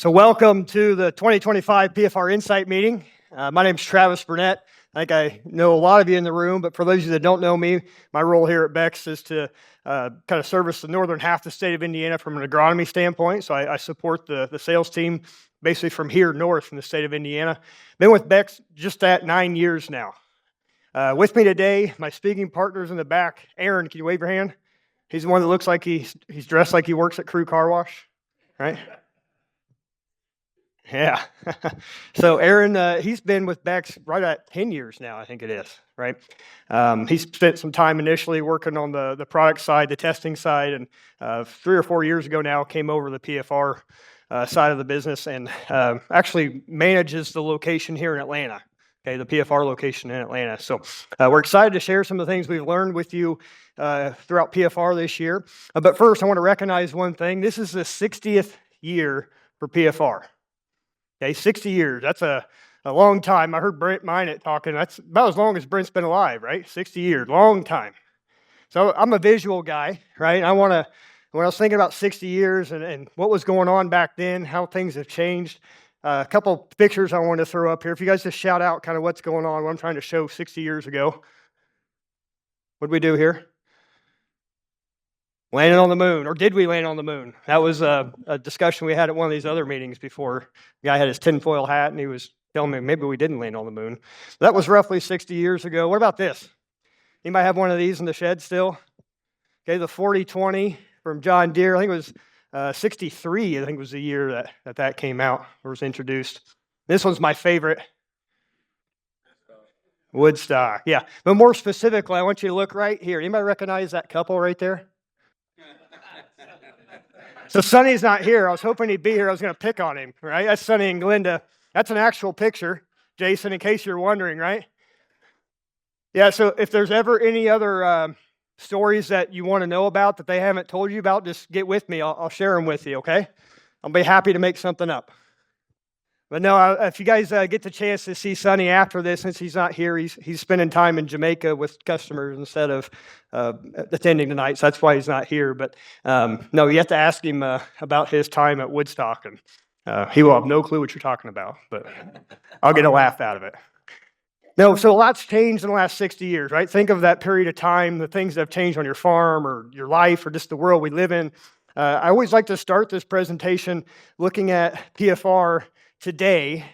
So welcome to the 2025 PFR Insight Meeting. My name is Travis Burnett. I think I know a lot of you in the room, but for those of you that don't know me, my role here at Beck is to kind of service the northern half of the state of Indiana from an agronomy standpoint. So I support the sales team basically from here north in the state of Indiana. Been with Beck just at 9 years now. With me today, my speaking partners in the back. Aaron, can you wave your hand? He's the one that looks like he's dressed like he works at Crew Car Wash, right? Yeah. So Aaron, he's been with Beck's right at 10 years now, I think it is, right? He's spent some time initially working on the product side, the testing side, and 3 or 4 years ago now came over to the PFR side of the business and actually manages the location here in Atlanta, okay, the PFR location in Atlanta. So we're excited to share some of the things we've learned with you throughout PFR this year. But first, I want to recognize one thing. This is the 60th year for PFR. Okay, 60 years, that's a long time. I heard Brent Minot talking, that's about as long as Brent's been alive, right? 60 years, long time. So I'm a visual guy, right? When I was thinking about 60 years and what was going on back then, how things have changed, a couple pictures I want to throw up here. If you guys just shout out kind of what's going on, what I'm trying to show 60 years ago. What did we do here? Landed on the moon, or did we land on the moon? That was a discussion we had at one of these other meetings before. The guy had his tinfoil hat, and he was telling me maybe we didn't land on the moon. That was roughly 60 years ago. What about this? Anybody have one of these in the shed still? Okay, the 4020 from John Deere. I think it was 63, I think was the year that came out or was introduced. This one's my favorite. Woodstock, yeah. But more specifically, I want you to look right here. Anybody recognize that couple right there? So Sonny's not here. I was hoping he'd be here. I was going to pick on him, right? That's Sonny and Glenda. That's an actual picture, Jason, in case you're wondering, right? Yeah, so if there's ever any other stories that you want to know about that they haven't told you about, just get with me. I'll share them with you, okay? I'll be happy to make something up. But no, if you guys get the chance to see Sonny after this, since he's not here, he's spending time in Jamaica with customers instead of attending tonight, so that's why he's not here. But no, you have to ask him about his time at Woodstock, and he will have no clue what you're talking about, but I'll get a laugh out of it. No, so a lot's changed in the last 60 years, right? Think of that period of time, the things that have changed on your farm or your life or just the world we live in. I always like to start this presentation looking at PFR today,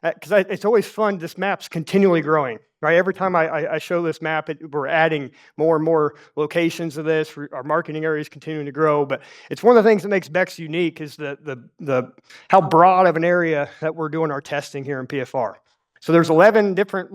because it's always fun. This map's continually growing, right? Every time I show this map, we're adding more and more locations of this. Our marketing area is continuing to grow, but it's one of the things that makes Beck's unique is the how broad of an area that we're doing our testing here in PFR. So there's 12 different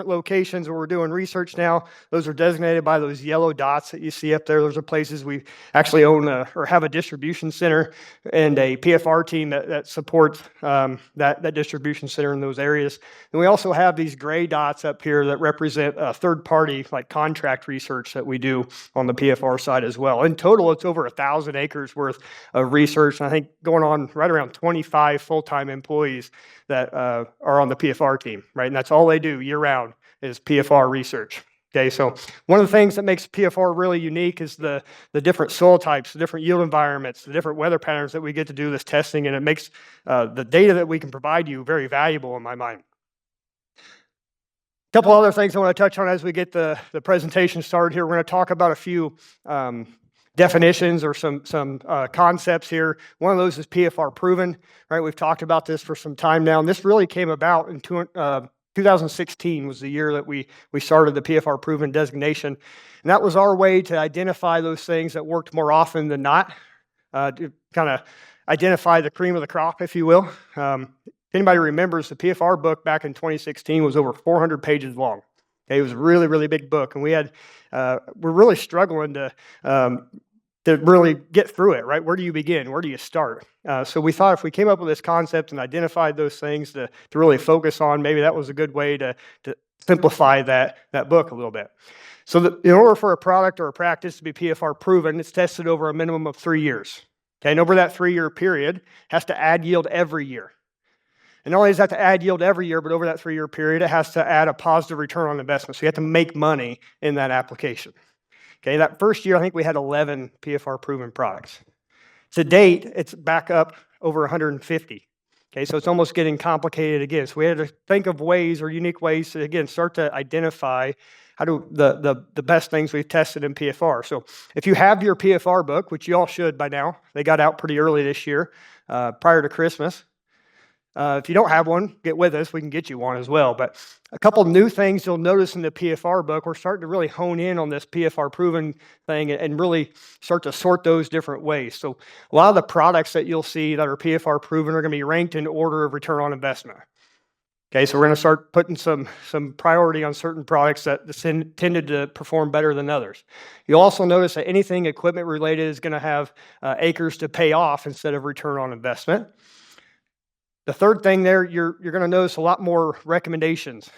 locations where we're doing research now. Those are designated by those yellow dots that you see up there. Those are places we actually own or have a distribution center and a PFR team that supports that distribution center in those areas. And we also have these gray dots up here that represent third-party like contract research that we do on the PFR side as well. In total, it's over 1,000 acres worth of research, and I think going on right around 25 full-time employees that are on the PFR team, right? And that's all they do year-round is PFR research. Okay, so one of the things that makes PFR really unique is the different soil types, the different yield environments, the different weather patterns that we get to do this testing, and it makes the data that we can provide you very valuable in my mind. A couple other things I want to touch on as we get the presentation started here. We're going to talk about a few definitions or some concepts here. One of those is PFR proven, right? We've talked about this for some time now, and this really came about in 2016 was the year that we started the PFR proven designation, and that was our way to identify those things that worked more often than not, to kind of identify the cream of the crop, if you will. If anybody remembers, the PFR book back in 2016 was over 400 pages long. Okay, it was a really, really big book, and we're really struggling to really get through it, right? Where do you begin? Where do you start? So we thought if we came up with this concept and identified those things to really focus on, maybe that was a good way to simplify that book a little bit. So in order for a product or a practice to be PFR proven, it's tested over a minimum of 3 years. Okay, and over that 3-year period, has to add yield every year. And not only does it have to add yield every year, but over that 3-year period, it has to add a positive return on investment. So you have to make money in that application. Okay, that first year, I think we had 11 PFR proven products. To date, it's back up over 150. Okay, so it's almost getting complicated again. So we had to think of ways or unique ways to, again, start to identify how do the best things we've tested in PFR. So if you have your PFR book, which you all should by now, they got out pretty early this year, prior to Christmas. If you don't have one, get with us. We can get you one as well. But a couple new things you'll notice in the PFR book, we're starting to really hone in on this PFR proven thing and really start to sort those different ways. So a lot of the products that you'll see that are PFR proven are going to be ranked in order of return on investment. Okay, so we're going to start putting some priority on certain products that tended to perform better than others. You'll also notice that anything equipment related is going to have acres to pay off instead of return on investment. The third thing there, you're going to notice a lot more recommendations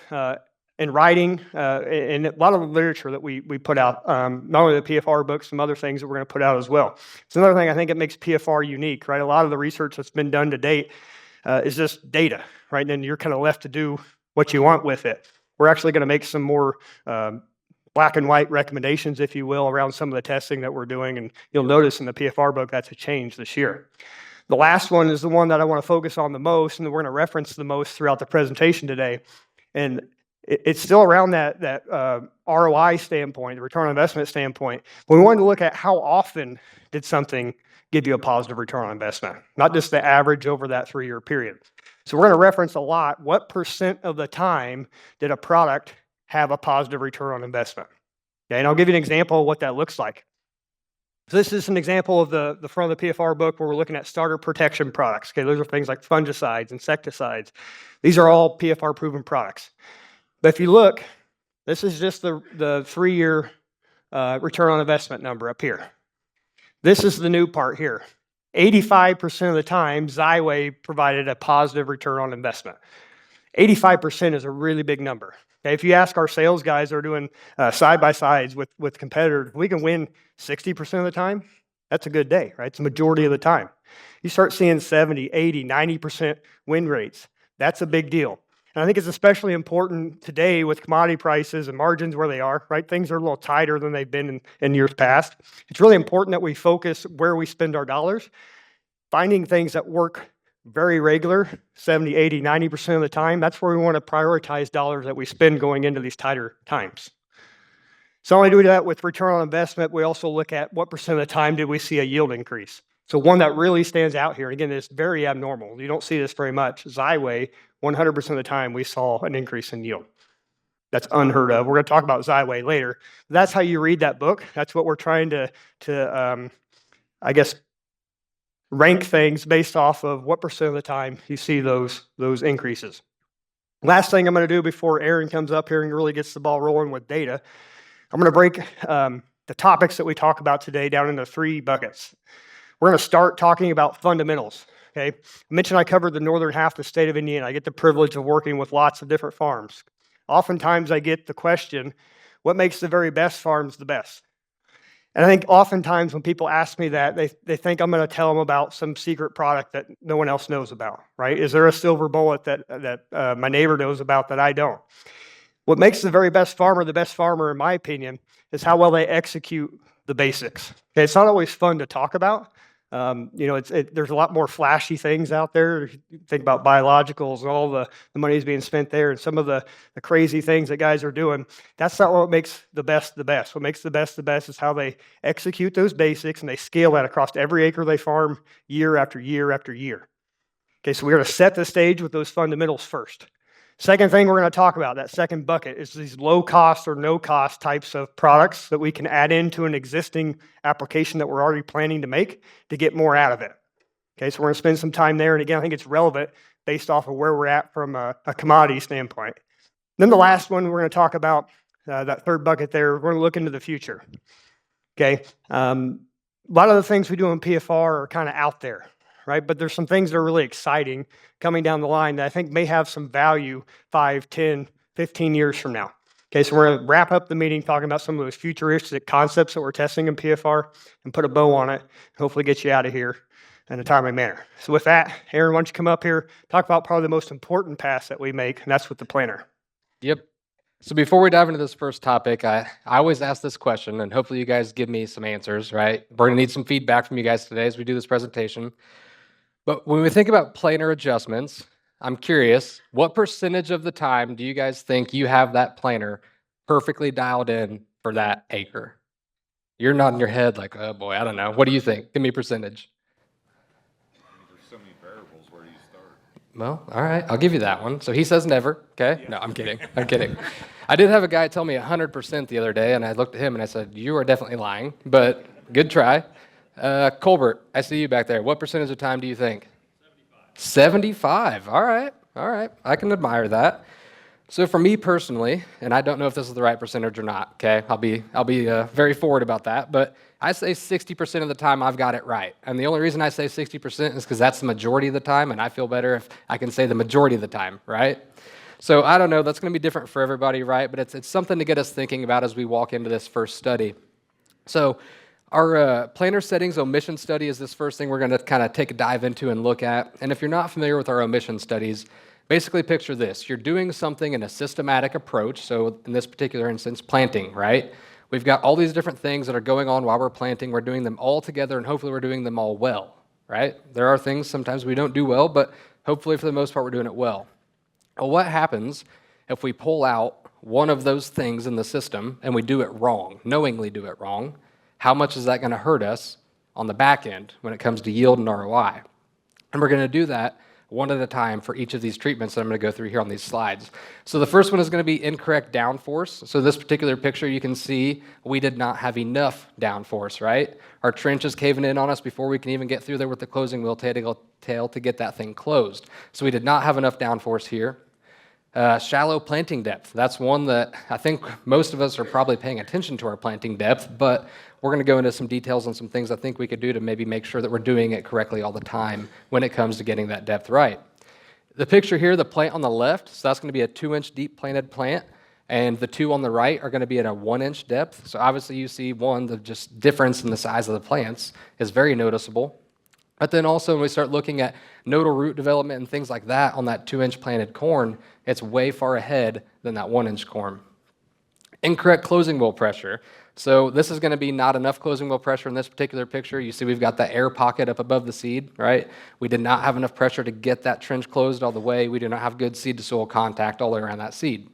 in writing and a lot of the literature that we put out, not only the PFR books, some other things that we're going to put out as well. It's another thing I think it makes PFR unique, right? A lot of the research that's been done to date is just data, right? And then you're kind of left to do what you want with it. We're actually going to make some more black and white recommendations, if you will, around some of the testing that we're doing. And you'll notice in the PFR book that's a change this year. The last one is the one that I want to focus on the most and that we're going to reference the most throughout the presentation today. And it's still around that ROI standpoint, the return on investment standpoint. But we wanted to look at how often did something give you a positive return on investment, not just the average over that 3-year period. So we're going to reference a lot, what % of the time did a product have a positive return on investment? Okay, and I'll give you an example of what that looks like. So this is an example of the front of the PFR book where we're looking at starter protection products. Okay, those are things like fungicides, insecticides. These are all PFR proven products. But if you look, this is just the 3-year return on investment number up here. This is the new part here. 85% of the time, Xyway provided a positive return on investment. 85% is a really big number. Okay, if you ask our sales guys that are doing side-by-sides with competitors, we can win 60% of the time. That's a good day, right? It's the majority of the time. You start seeing 70, 80, 90% win rates. That's a big deal. And I think it's especially important today with commodity prices and margins where they are, right? Things are a little tighter than they've been in years past. It's really important that we focus where we spend our dollars, finding things that work very regular, 70, 80, 90% of the time. That's where we want to prioritize dollars that we spend going into these tighter times. So not only do we do that with return on investment, we also look at what % of the time did we see a yield increase. So one that really stands out here, again, is very abnormal. You don't see this very much. Xyway, 100% of the time we saw an increase in yield. That's unheard of. We're going to talk about Xyway later. That's how you read that book. That's what we're trying to I guess, rank things based off of what % of the time you see those increases. Last thing I'm going to do before Aaron comes up here and really gets the ball rolling with data, I'm going to break the topics that we talk about today down into 3 buckets. We're going to start talking about fundamentals. Okay, I mentioned I covered the northern half of the state of Indiana. I get the privilege of working with lots of different farms. Oftentimes I get the question, what makes the very best farms the best? And I think oftentimes when people ask me that, they think I'm going to tell them about some secret product that no one else knows about, right? Is there a silver bullet that my neighbor knows about that I don't? What makes the very best farmer, in my opinion, is how well they execute the basics. Okay, it's not always fun to talk about. There's a lot more flashy things out there. You think about biologicals and all the money is being spent there and some of the crazy things that guys are doing. That's not what makes the best the best. What makes the best is how they execute those basics and they scale that across every acre they farm year after year after year. Okay, so we're going to set the stage with those fundamentals first. Second thing we're going to talk about, that second bucket, is these low-cost or no-cost types of products that we can add into an existing application that we're already planning to make to get more out of it. Okay, so we're going to spend some time there. And again, I think it's relevant based off of where we're at from a commodity standpoint. Then the last one we're going to talk about, that third bucket there, we're going to look into the future. Okay, a lot of the things we do in PFR are kind of out there, right? But there's some things that are really exciting coming down the line that I think may have some value 5, 10, 15 years from now. Okay, so we're going to wrap up the meeting talking about some of those futuristic concepts that we're testing in PFR and put a bow on it, and hopefully get you out of here in a timely manner. So with that, Aaron, why don't you come up here, talk about probably the most important pass that we make, and that's with the planter. Yep. So before we dive into this first topic, I always ask this question, and hopefully you guys give me some answers, right? We're going to need some feedback from you guys today as we do this presentation. But when we think about planer adjustments, I'm curious, what percentage of the time do you guys think you have that planer perfectly dialed in for that acre? You're nodding your head like, oh boy, I don't know. What do you think? Give me a percentage. There's so many variables. Where do you start? Well, all right, I'll give you that one. So he says never, okay? No, I'm kidding. I'm kidding. I did have a guy tell me 100% the other day, and I looked at him and I said, you are definitely lying, but good try. Colbert, I see you back there. What percentage of time do you think? 75. All right. All right. I can admire that. So for me personally, and I don't know if this is the right percentage or not, okay? I'll be very forward about that, but I say 60% of the time I've got it right. And the only reason I say 60% is because that's the majority of the time, and I feel better if I can say the majority of the time, right? So I don't know, that's going to be different for everybody, right? But it's something to get us thinking about as we walk into this first study. So our planer settings omission study is this first thing we're going to kind of take a dive into and look at. And if you're not familiar with our omission studies, basically picture this. You're doing something in a systematic approach. So in this particular instance, planting, right? We've got all these different things that are going on while we're planting. We're doing them all together, and hopefully we're doing them all well, right? There are things sometimes we don't do well, but hopefully for the most part we're doing it well. Well, what happens if we pull out one of those things in the system and we do it wrong, knowingly do it wrong? How much is that going to hurt us on the back end when it comes to yield and ROI? And we're going to do that one at a time for each of these treatments that I'm going to go through here on these slides. So the first one is going to be incorrect downforce. So this particular picture, you can see we did not have enough downforce, right? Our trench is caving in on us before we can even get through there with the closing wheel tail to get that thing closed. So we did not have enough downforce here. Shallow planting depth. That's one that I think most of us are probably paying attention to our planting depth, but we're going to go into some details on some things I think we could do to maybe make sure that we're doing it correctly all the time when it comes to getting that depth right. The picture here, the plant on the left, so that's going to be a 2-inch deep planted plant, and the two on the right are going to be at a 1-inch depth. So obviously you see the just difference in the size of the plants is very noticeable. But then also when we start looking at nodal root development and things like that on that 2-inch planted corn, it's way far ahead than that 1-inch corn. Incorrect closing wheel pressure. So this is going to be not enough closing wheel pressure in this particular picture. You see we've got that air pocket up above the seed, right? We did not have enough pressure to get that trench closed all the way. We do not have good seed-to-soil contact all the way around that seed.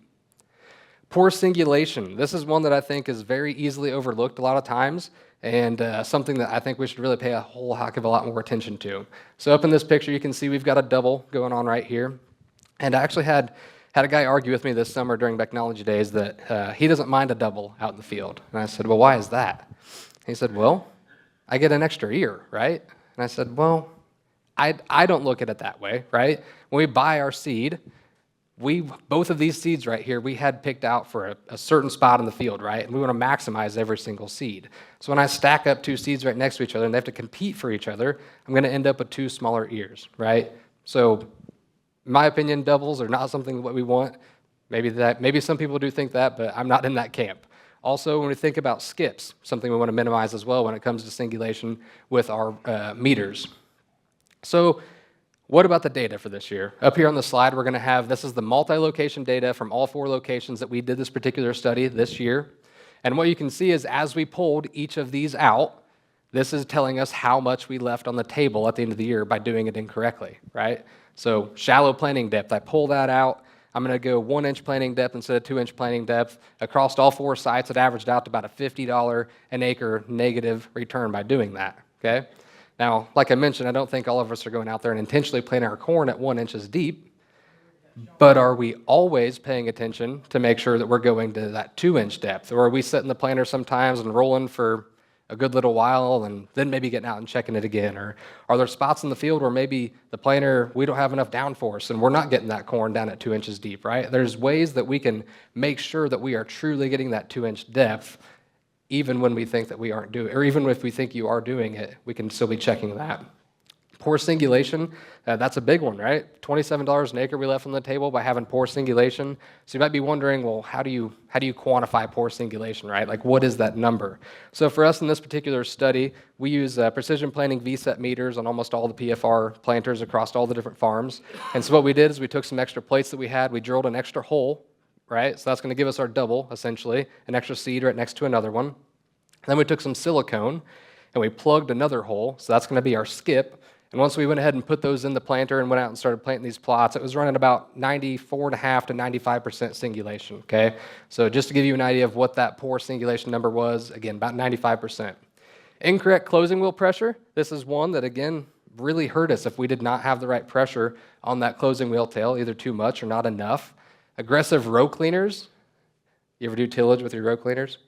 Poor singulation. This is one that I think is very easily overlooked a lot of times, and something that I think we should really pay a whole heck of a lot more attention to. So up in this picture, you can see we've got a double going on right here. And I actually had a guy argue with me this summer during Technology Days that he doesn't mind a double out in the field. And I said, well, why is that? He said, well, I get an extra ear, right? And I said, well, I don't look at it that way, right? When we buy our seed, both of these seeds right here, we had picked out for a certain spot in the field, right? And we want to maximize every single seed. So when I stack up two seeds right next to each other and they have to compete for each other, I'm going to end up with two smaller ears, right? So in my opinion, doubles are not something that we want. Maybe some people do think that, but I'm not in that camp. Also, when we think about skips, something we want to minimize as well when it comes to singulation with our meters. So what about the data for this year? Up here on the slide, we're going to have, this is the multi-location data from all 4 locations that we did this particular study this year. And what you can see is as we pulled each of these out, this is telling us how much we left on the table at the end of the year by doing it incorrectly, right? So shallow planting depth, I pull that out. I'm going to go 1-inch planting depth instead of 2-inch planting depth. Across all 4 sites, it averaged out to about a $50 an acre negative return by doing that, okay? Now, like I mentioned, I don't think all of us are going out there and intentionally planting our corn at 1 inches deep, but are we always paying attention to make sure that we're going to that 2-inch depth? Or are we setting the planter sometimes and rolling for a good little while and then maybe getting out and checking it again? Or are there spots in the field where maybe the planter, we don't have enough downforce and we're not getting that corn down at 2 inches deep, right? There's ways that we can make sure that we are truly getting that 2-inch depth even when we think that we aren't doing, or even if we think you are doing it, we can still be checking that. Poor singulation, that's a big one, right? $27 an acre we left on the table by having poor singulation. So you might be wondering, well, how do you quantify poor singulation, right? Like, what is that number? So for us in this particular study, we use precision planting VSET meters on almost all the PFR planters across all the different farms. And so what we did is we took some extra plates that we had, we drilled an extra hole right? So that's going to give us our double, essentially, an extra seed right next to another one. Then we took some silicone and we plugged another hole, so that's going to be our skip. And once we went ahead and put those in the planter and went out and started planting these plots, it was running about 94.5 to 95% singulation, okay? So just to give you an idea of what that poor singulation number was, again, about 95%. Incorrect closing wheel pressure, this is one that, again, really hurt us if we did not have the right pressure on that closing wheel tail, either too much or not enough. Aggressive row cleaners. You ever do tillage with your row cleaners?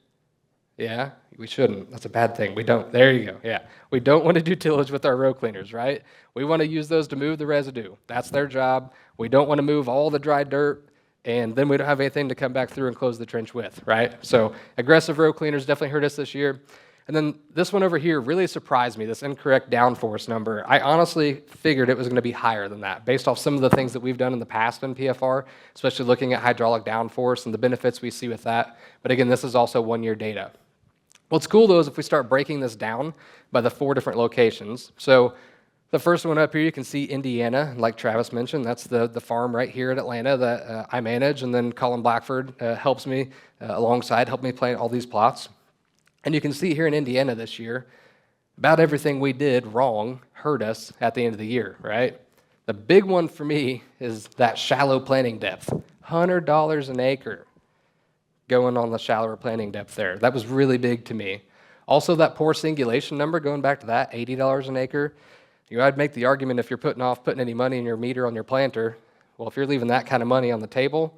Yeah, we shouldn't. That's a bad thing. We don't. There you go. Yeah. We don't want to do tillage with our row cleaners, right? We want to use those to move the residue. That's their job. We don't want to move all the dry dirt, and then we don't have anything to come back through and close the trench with, right? So aggressive row cleaners definitely hurt us this year. And then this one over here really surprised me, this incorrect downforce number. I honestly figured it was going to be higher than that based off some of the things that we've done in the past in PFR, especially looking at hydraulic downforce and the benefits we see with that. But again, this is also one-year data. What's cool, though, is if we start breaking this down by the 4 different locations. So the first one up here, you can see Indiana, like Travis mentioned. That's the farm right here in Atlanta that I manage, and then Colin Blackford helps me help me plant all these plots. And you can see here in Indiana this year, about everything we did wrong hurt us at the end of the year, right? The big one for me is that shallow planting depth, $100 an acre going on the shallower planting depth there. That was really big to me. Also, that poor singulation number, going back to that, $80 an acre. I'd make the argument if you're putting any money in your meter on your planter, well, if you're leaving that kind of money on the table,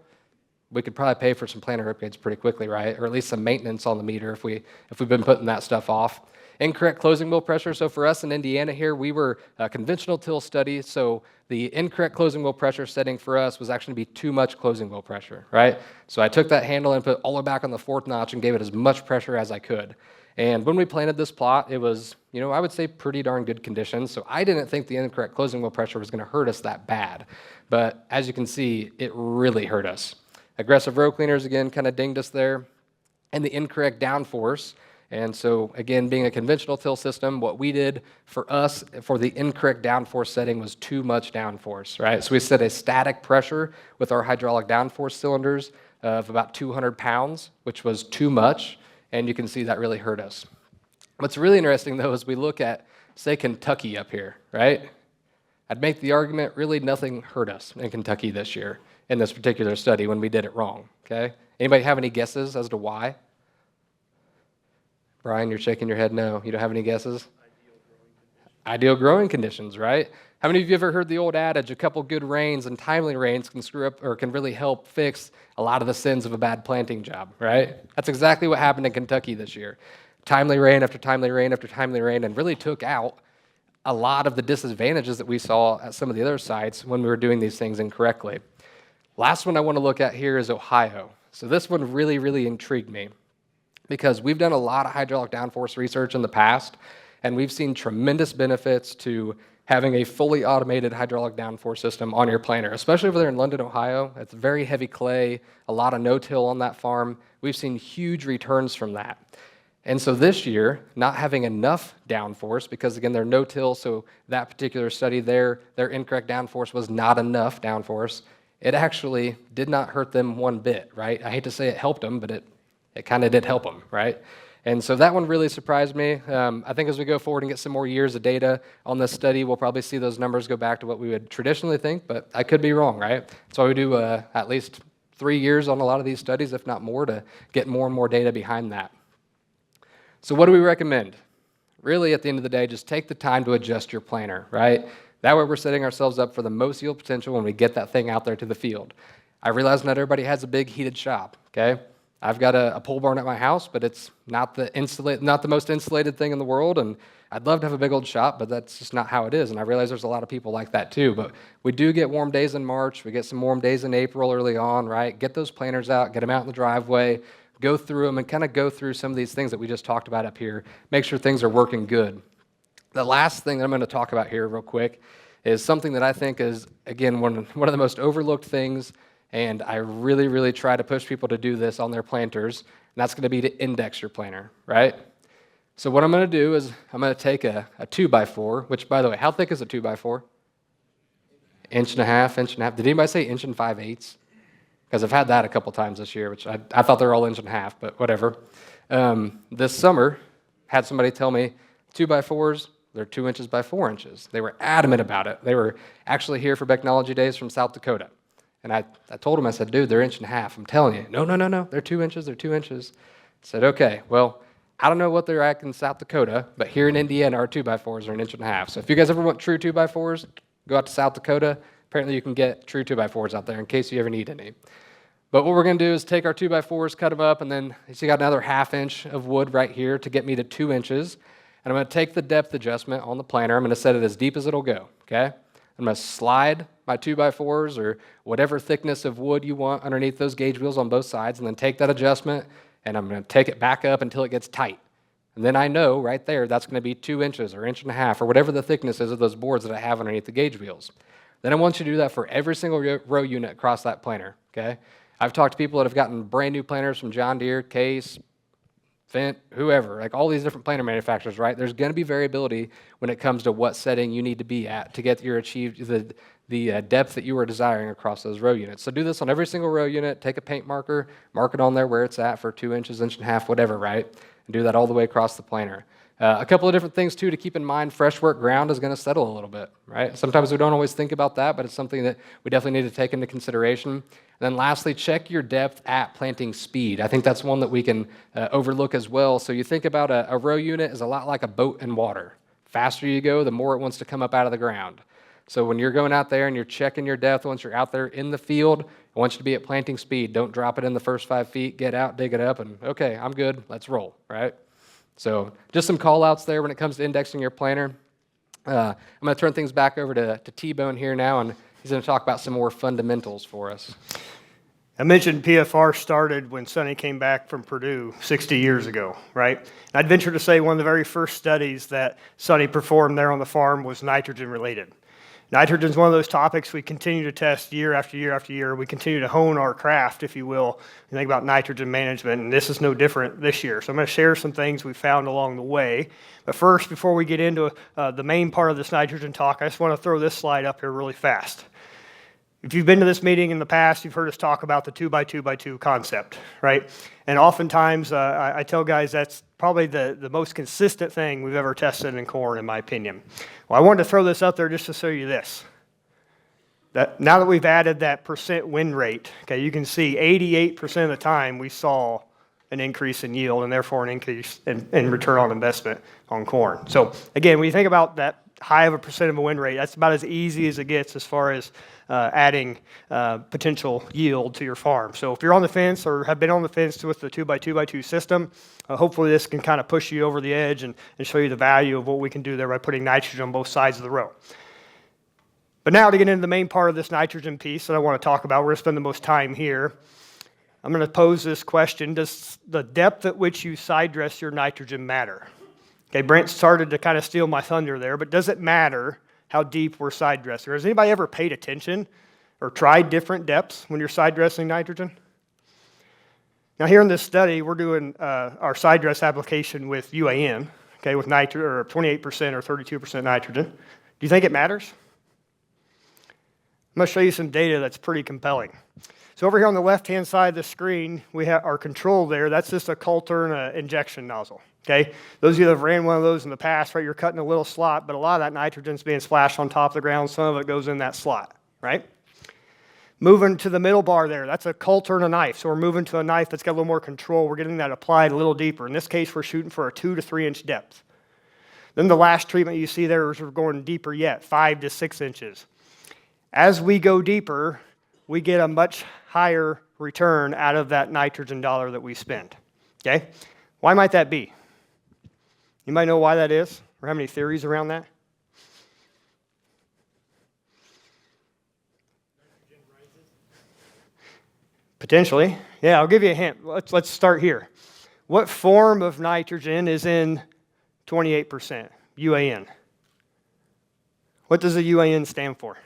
we could probably pay for some planter upgrades pretty quickly, right? Or at least some maintenance on the meter if we've been putting that stuff off. Incorrect closing wheel pressure. So for us in Indiana here, we were a conventional till study. So the incorrect closing wheel pressure setting for us was actually to be too much closing wheel pressure, right? So I took that handle and put it all the way back on the 4th notch and gave it as much pressure as I could. And when we planted this plot, it was, I would say pretty darn good conditions. So I didn't think the incorrect closing wheel pressure was going to hurt us that bad. But as you can see, it really hurt us. Aggressive row cleaners, again, kind of dinged us there. And the incorrect downforce. And so, again, being a conventional till system, what we did for us for the incorrect downforce setting was too much downforce, right? So we set a static pressure with our hydraulic downforce cylinders of about 200 pounds, which was too much. And you can see that really hurt us. What's really interesting, though, is we look at, say, Kentucky up here, right? I'd make the argument really nothing hurt us in Kentucky this year in this particular study when we did it wrong, okay? Anybody have any guesses as to why? Brian, you're shaking your head no. You don't have any guesses? Ideal growing conditions, right? How many of you ever heard the old adage, a couple good rains and timely rains can screw up or can really help fix a lot of the sins of a bad planting job, right? That's exactly what happened in Kentucky this year. Timely rain after timely rain after timely rain, and really took out a lot of the disadvantages that we saw at some of the other sites when we were doing these things incorrectly. Last one I want to look at here is Ohio. So this one really, really intrigued me because we've done a lot of hydraulic downforce research in the past, and we've seen tremendous benefits to having a fully automated hydraulic downforce system on your planter, especially over there in London, Ohio. It's very heavy clay, a lot of no-till on that farm. We've seen huge returns from that. And so this year, not having enough downforce, because again, they're no-till, so that particular study there, their incorrect downforce was not enough downforce. It actually did not hurt them one bit, right? I hate to say it helped them, but it kind of did help them, right? And so that one really surprised me. I think as we go forward and get some more years of data on this study, we'll probably see those numbers go back to what we would traditionally think, but I could be wrong, right? That's why we do at least 3 years on a lot of these studies, if not more, to get more and more data behind that. So what do we recommend? Really, at the end of the day, just take the time to adjust your planter, right? That way we're setting ourselves up for the most yield potential when we get that thing out there to the field. I realize not everybody has a big heated shop, okay? I've got a pole barn at my house, but it's not the most insulated thing in the world, and I'd love to have a big old shop, but that's just not how it is, and I realize there's a lot of people like that too, but we do get warm days in March, we get some warm days in April early on, right? Get those planters out, get them out in the driveway, go through them, and kind of go through some of these things that we just talked about up here, make sure things are working good. The last thing that I'm going to talk about here real quick is something that I think is, again, one of the most overlooked things, and I really, really try to push people to do this on their planters, and that's going to be to index your planter, right? So what I'm going to do is I'm going to take a 2x4, which, by the way, how thick is a 2x4? Inch and a half, inch and a half. Did anybody say inch and 5/8? because I've had that a couple times this year, which I thought they were all 1.5 inch, but whatever. This summer, had somebody tell me 2x4s, they're 2 inches by 4 inches. They were adamant about it. They were actually here for Becknology Days from South Dakota. And I told them, I said, dude, they're 1.5 inches. I'm telling you. No, they're 2 inches, they're 2 inches. I said, okay, well, I don't know what they're at in South Dakota, but here in Indiana, our 2x4s are 1.5 inches. So if you guys ever want true 2x4s, go out to South Dakota. Apparently you can get true 2x4s out there in case you ever need any. But what we're going to do is take our 2x4s, cut them up, and then you got another 1/2 inch of wood right here to get me to 2 inches. And I'm going to take the depth adjustment on the planer. I'm going to set it as deep as it'll go, okay? I'm going to slide my 2x4s or whatever thickness of wood you want underneath those gauge wheels on both sides, and then take that adjustment, and I'm going to take it back up until it gets tight. And then I know right there that's going to be 2 inches or 1.5 inches or whatever the thickness is of those boards that I have underneath the gauge wheels. Then I want you to do that for every single row unit across that planer, okay? I've talked to people that have gotten brand new planers from John Deere, Case, Fendt, whoever, like all these different planer manufacturers, right? There's going to be variability when it comes to what setting you need to be at to get your achieved the depth that you are desiring across those row units. So do this on every single row unit. Take a paint marker, mark it on there where it's at for 2 inches, 1.5 inches, whatever, right? And do that all the way across the planer. A couple of different things, too, to keep in mind. Fresh work ground is going to settle a little bit, right? Sometimes we don't always think about that, but it's something that we definitely need to take into consideration. And then lastly, check your depth at planting speed. I think that's one that we can overlook as well. So you think about a row unit is a lot like a boat in water. Faster you go, the more it wants to come up out of the ground. So when you're going out there and you're checking your depth, once you're out there in the field, I want you to be at planting speed. Don't drop it in the first 5 feet. Get out, dig it up, and okay, I'm good. Let's roll, right? So just some call-outs there when it comes to indexing your planner. I'm going to turn things back over to T-Bone here now, and he's going to talk about some more fundamentals for us. I mentioned PFR started when Sonny came back from Purdue 60 years ago, right? And I'd venture to say one of the very first studies that Sonny performed there on the farm was nitrogen-related. Nitrogen is one of those topics we continue to test year after year after year. We continue to hone our craft, if you will, and think about nitrogen management, and this is no different this year. So I'm going to share some things we found along the way. But first, before we get into the main part of this nitrogen talk, I just want to throw this slide up here really fast. If you've been to this meeting in the past, you've heard us talk about the 2x2x2 concept, right? And oftentimes, I tell guys that's probably the most consistent thing we've ever tested in corn, in my opinion. Well, I wanted to throw this up there just to show you this. That now that we've added that percent win rate, okay, you can see 88% of the time we saw an increase in yield and therefore an increase in return on investment on corn. So again, when you think about that high of a percent of a win rate, that's about as easy as it gets as far as adding potential yield to your farm. So if you're on the fence or have been on the fence with the 2x2x2 system, hopefully this can kind of push you over the edge and show you the value of what we can do there by putting nitrogen on both sides of the row. But now to get into the main part of this nitrogen piece that I want to talk about, we're going to spend the most time here. I'm going to pose this question: does the depth at which you side dress your nitrogen matter? Okay, Brent started to kind of steal my thunder there, but does it matter how deep we're side dressing? Has anybody ever paid attention or tried different depths when you're side dressing nitrogen? Now here in this study, we're doing our side dress application with UAN, okay, with 28% or 32% nitrogen. Do you think it matters? I'm going to show you some data that's pretty compelling. So over here on the left-hand side of the screen, we have our control there. That's just a Coulter and an injection nozzle. Okay, those of you that have ran one of those in the past, right, you're cutting a little slot, but a lot of that nitrogen's being splashed on top of the ground. Some of it goes in that slot, right? Moving to the middle bar there, that's a Coulter and a knife. So we're moving to a knife that's got a little more control. We're getting that applied a little deeper. In this case, we're shooting for a 2 to 3 inch depth. Then the last treatment you see there is we're going deeper yet, 5 to 6 inches. As we go deeper, we get a much higher return out of that nitrogen dollar that we spend. Okay? Why might that be? You might know why that is, or have any theories around that? Potentially. Yeah, I'll give you a hint. Let's start here. What form of nitrogen is in 28%? UAN. What does the UAN stand for?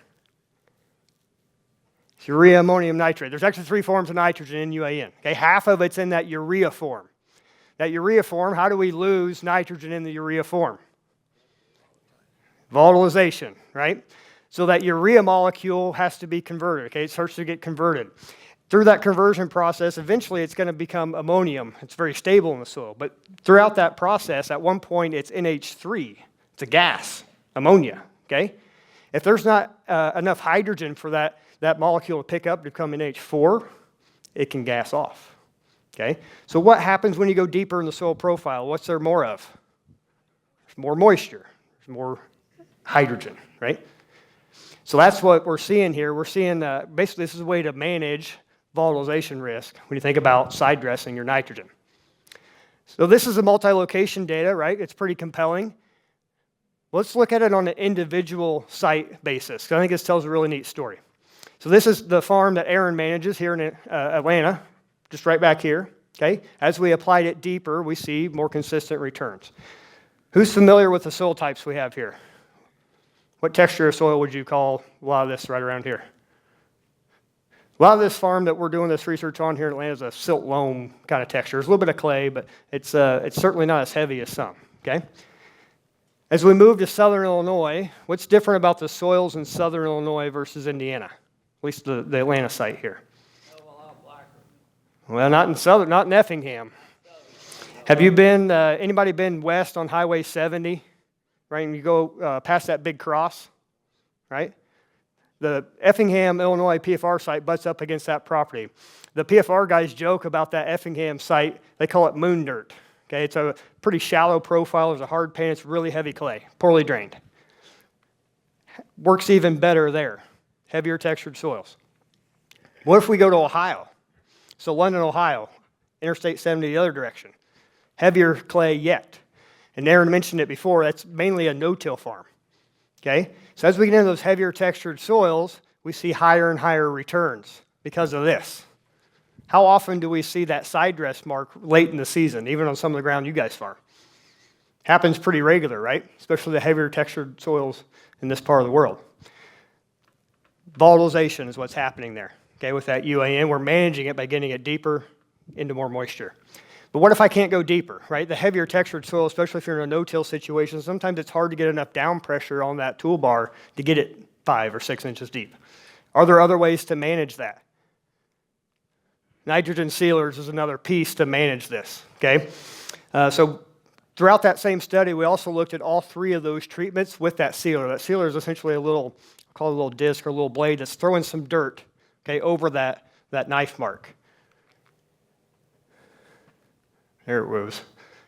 It's urea ammonium nitrate. There's actually 3 forms of nitrogen in UAN. Okay, half of it's in that urea form. That urea form, how do we lose nitrogen in the urea form? Volatilization, right? So that urea molecule has to be converted, okay? It starts to get converted. Through that conversion process, eventually it's going to become ammonium. It's very stable in the soil. But throughout that process, at one point it's NH3. It's a gas, ammonia, okay? If there's not enough hydrogen for that molecule to pick up to become NH4, it can gas off, okay? So what happens when you go deeper in the soil profile? What's there more of? There's more moisture. There's more hydrogen, right? So that's what we're seeing here. We're seeing basically this is a way to manage volatilization risk when you think about side dressing your nitrogen. So this is the multi-location data, right? It's pretty compelling. Let's look at it on an individual site basis, because I think this tells a really neat story. So this is the farm that Aaron manages here in Atlanta, just right back here, okay? As we applied it deeper, we see more consistent returns. Who's familiar with the soil types we have here? What texture of soil would you call a lot of this right around here? A lot of this farm that we're doing this research on here in Atlanta is a silt loam kind of texture. There's a little bit of clay, but it's certainly not as heavy as some, okay? As we move to southern Illinois, what's different about the soils in southern Illinois versus Indiana? At least the Atlanta site here. Well, not in Effingham. Have you been, anybody been west on Highway 70? Right, and you go past that big cross, right? The Effingham, Illinois PFR site butts up against that property. The PFR guys joke about that Effingham site. They call it moon dirt. Okay, it's a pretty shallow profile. There's a hard pan. It's really heavy clay, poorly drained. Works even better there. Heavier textured soils. What if we go to Ohio? So London, Ohio, Interstate 70 the other direction. Heavier clay yet. And Aaron mentioned it before, that's mainly a no-till farm, okay? So as we get into those heavier textured soils, we see higher and higher returns because of this. How often do we see that side dress mark late in the season, even on some of the ground you guys farm? Happens pretty regular, right? Especially the heavier textured soils in this part of the world. Volatilization is what's happening there, okay? With that UAN, we're managing it by getting it deeper into more moisture. But what if I can't go deeper, right? The heavier textured soil, especially if you're in a no-till situation, sometimes it's hard to get enough down pressure on that toolbar to get it 5 or 6 inches deep. Are there other ways to manage that? Nitrogen sealers is another piece to manage this, okay? So throughout that same study, we also looked at all 3 of those treatments with that sealer. That sealer is essentially a little, I'll call it a little disc or a little blade that's throwing some dirt, okay, over that knife mark. There it was.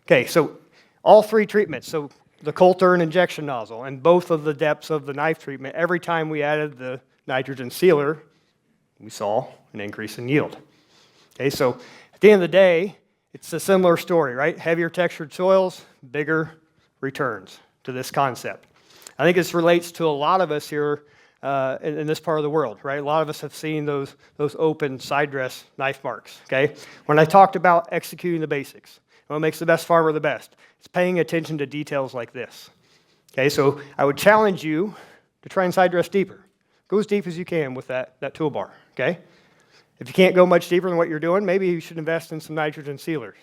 Okay, so all 3 treatments, so the Coulter and injection nozzle, and both of the depths of the knife treatment, every time we added the nitrogen sealer, we saw an increase in yield. Okay, so at the end of the day, it's a similar story, right? Heavier textured soils, bigger returns to this concept. I think this relates to a lot of us here in this part of the world, right? A lot of us have seen those open side dress knife marks, okay? When I talked about executing the basics, what makes the best farmer the best? It's paying attention to details like this, okay? So I would challenge you to try and side dress deeper. Go as deep as you can with that toolbar, okay? If you can't go much deeper than what you're doing, maybe you should invest in some nitrogen sealers.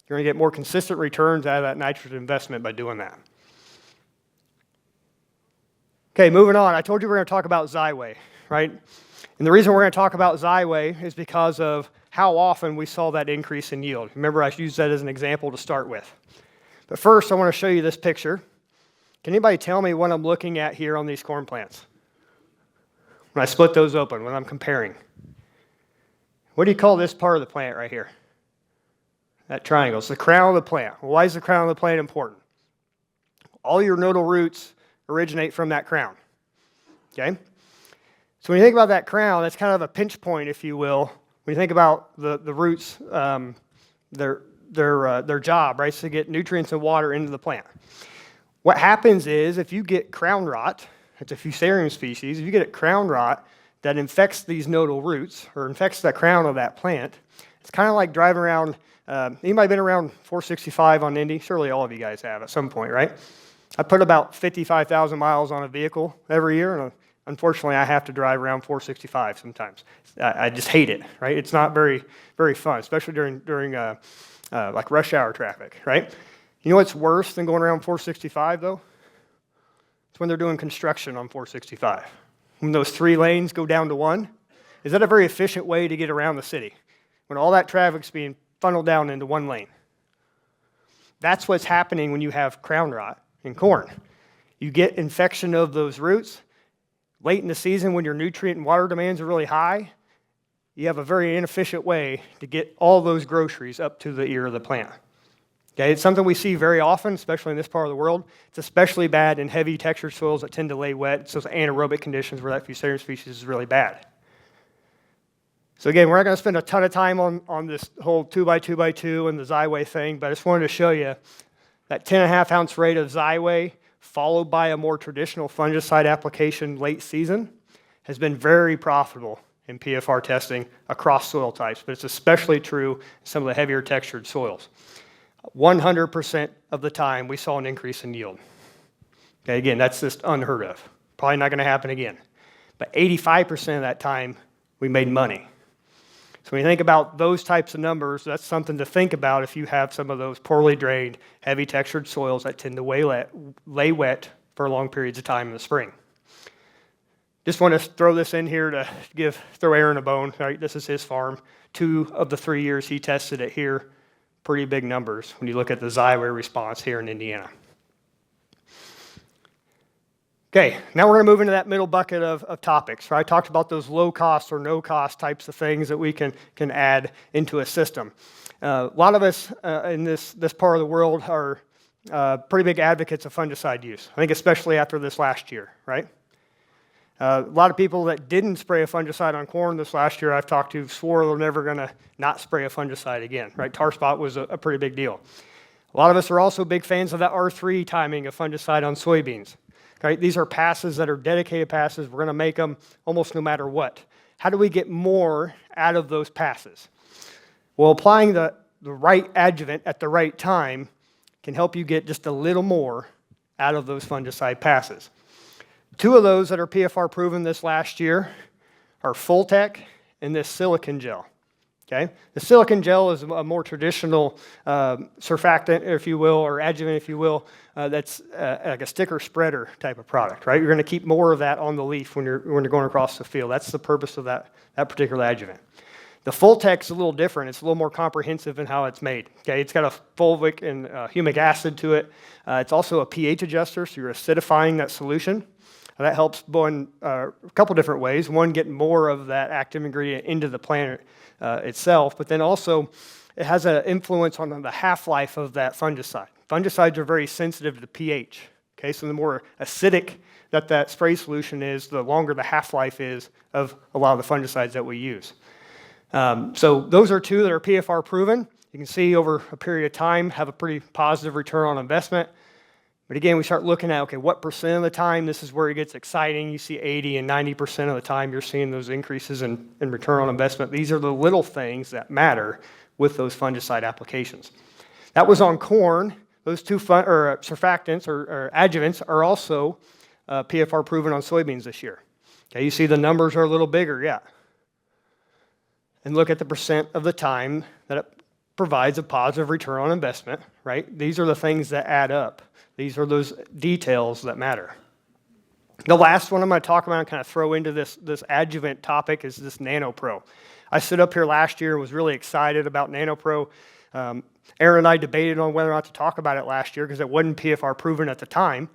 You're going to get more consistent returns out of that nitrogen investment by doing that. Okay, moving on. I told you we're going to talk about Xyway, right? And the reason we're going to talk about Xyway is because of how often we saw that increase in yield. Remember, I used that as an example to start with. But first, I want to show you this picture. Can anybody tell me what I'm looking at here on these corn plants? When I split those open, when I'm comparing. What do you call this part of the plant right here? That triangle. It's the crown of the plant. Why is the crown of the plant important? All your nodal roots originate from that crown, okay? So when you think about that crown, that's kind of a pinch point, if you will. When you think about the roots, their job, right, is to get nutrients and water into the plant. What happens is if you get crown rot, it's a fusarium species, if you get a crown rot that infects these nodal roots or infects the crown of that plant, it's kind of like driving around, anybody been around 465 on Indy? Surely all of you guys have at some point, right? I put about 55,000 miles on a vehicle every year, and unfortunately, I have to drive around 465 sometimes. I just hate it, right? It's not very, very fun, especially during like rush hour traffic, right? You know what's worse than going around 465, though? It's when they're doing construction on 465. When those 3 lanes go down to 1, Is that a very efficient way to get around the city when all that traffic's being funneled down into one lane? That's what's happening when you have crown rot in corn. You get infection of those roots. Late in the season when your nutrient and water demands are really high, you have a very inefficient way to get all those groceries up to the ear of the plant. Okay, it's something we see very often, especially in this part of the world. It's especially bad in heavy textured soils that tend to lay wet. It's those anaerobic conditions where that Fusarium species is really bad. So again, we're not going to spend a ton of time on this whole 2x2x2 and the Xyway thing, but I just wanted to show you that 10.5 ounce rate of Xyway followed by a more traditional fungicide application late season has been very profitable in PFR testing across soil types, but it's especially true in some of the heavier textured soils. 100% of the time we saw an increase in yield. Okay, again, that's just unheard of. Probably not going to happen again. But 85% of that time we made money. So when you think about those types of numbers, that's something to think about if you have some of those poorly drained, heavy textured soils that tend to lay wet for long periods of time in the spring. Just want to throw this in here to throw Aaron a bone. Right? This is his farm. 2 of the 3 years he tested it here, pretty big numbers when you look at the Xyway response here in Indiana. Okay, now we're going to move into that middle bucket of topics. Right? I talked about those low-cost or no-cost types of things that we can add into a system. A lot of us in this part of the world are pretty big advocates of fungicide use. I think especially after this last year, right? A lot of people that didn't spray a fungicide on corn this last year I've talked to swore they're never going to not spray a fungicide again, right? Tar spot was a pretty big deal. A lot of us are also big fans of that R3 timing of fungicide on soybeans. Right? These are passes that are dedicated passes. We're going to make them almost no matter what. How do we get more out of those passes? Well, applying the right adjuvant at the right time can help you get just a little more out of those fungicide passes. 2 of those that are PFR proven this last year are Full-Tech and this silicon gel. Okay? The silicon gel is a more traditional surfactant, if you will, or adjuvant, if you will, that's like a sticker spreader type of product, right? You're going to keep more of that on the leaf when you're going across the field. That's the purpose of that particular adjuvant. The Full-Tech's a little different. It's a little more comprehensive in how it's made. Okay? It's got a fulvic and humic acid to it. It's also a pH adjuster, so you're acidifying that solution. That helps in a couple different ways. One, getting more of that active ingredient into the plant itself, but then also it has an influence on the half-life of that fungicide. Fungicides are very sensitive to pH. Okay, so the more acidic that spray solution is, the longer the half-life is of a lot of the fungicides that we use. So those are 2 that are PFR proven. You can see over a period of time have a pretty positive return on investment. But again, we start looking at, okay, what % of the time, this is where it gets exciting. You see 80 and 90% of the time you're seeing those increases in return on investment. These are the little things that matter with those fungicide applications. That was on corn. Those 2 surfactants or adjuvants are also PFR proven on soybeans this year. Okay, you see the numbers are a little bigger, yeah. And look at the % of the time that it provides a positive return on investment, right? These are the things that add up. These are those details that matter. The last one I'm going to talk about and kind of throw into this adjuvant topic is this NanoPro. I stood up here last year and was really excited about NanoPro. Aaron and I debated on whether or not to talk about it last year because it wasn't PFR proven at the time,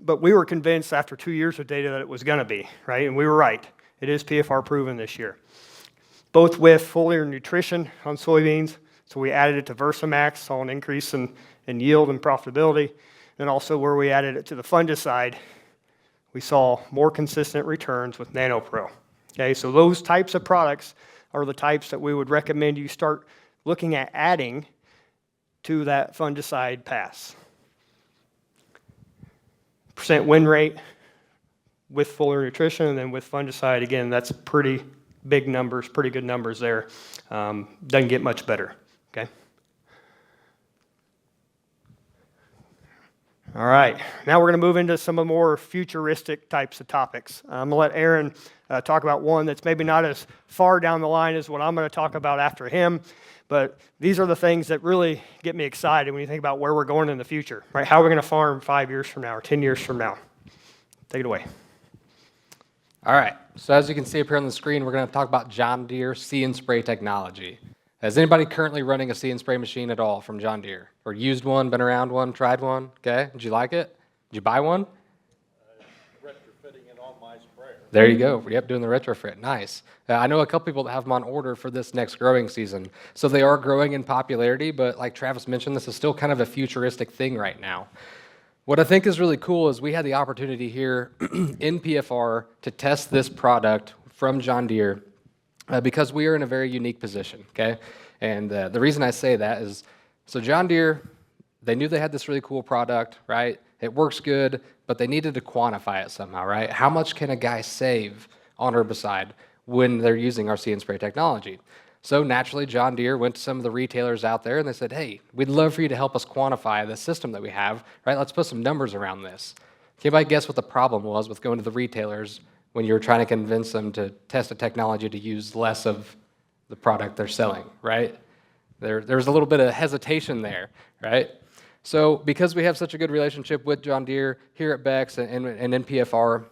but we were convinced after 2 years of data that it was going to be, right? And we were right. It is PFR proven this year. Both with foliar nutrition on soybeans, so we added it to Versamax, saw an increase in yield and profitability. And also where we added it to the fungicide, we saw more consistent returns with NanoPro. Okay, so those types of products are the types that we would recommend you start looking at adding to that fungicide pass. % win rate with foliar nutrition and then with fungicide, again, that's pretty big numbers, pretty good numbers there. Doesn't get much better, okay? All right, now we're going to move into some of the more futuristic types of topics. I'm going to let Aaron talk about one that's maybe not as far down the line as what I'm going to talk about after him, but these are the things that really get me excited when you think about where we're going in the future, right? How are we going to farm 5 years from now or 10 years from now? Take it away. All right, so as you can see up here on the screen, we're going to talk about John Deere See and Spray technology. Is anybody currently running a See and Spray machine at all from John Deere? Or used one, been around one, tried one? Okay, did you like it? Did you buy one? Retrofitting it on my sprayer. There you go. Yep, doing the retrofit. Nice. I know a couple people that have them on order for this next growing season. So they are growing in popularity, but like Travis mentioned, this is still kind of a futuristic thing right now. What I think is really cool is we had the opportunity here in PFR to test this product from John Deere because we are in a very unique position, okay? And the reason I say that is, so John Deere, they knew they had this really cool product, right? It works good, but they needed to quantify it somehow, right? How much can a guy save on herbicide when they're using our See and Spray technology? So naturally, John Deere went to some of the retailers out there and they said, hey, we'd love for you to help us quantify the system that we have, right? Let's put some numbers around this. Can anybody guess what the problem was with going to the retailers when you were trying to convince them to test a technology to use less of the product they're selling, right? There's a little bit of hesitation there, right? So because we have such a good relationship with John Deere here at Beck's and in PFR,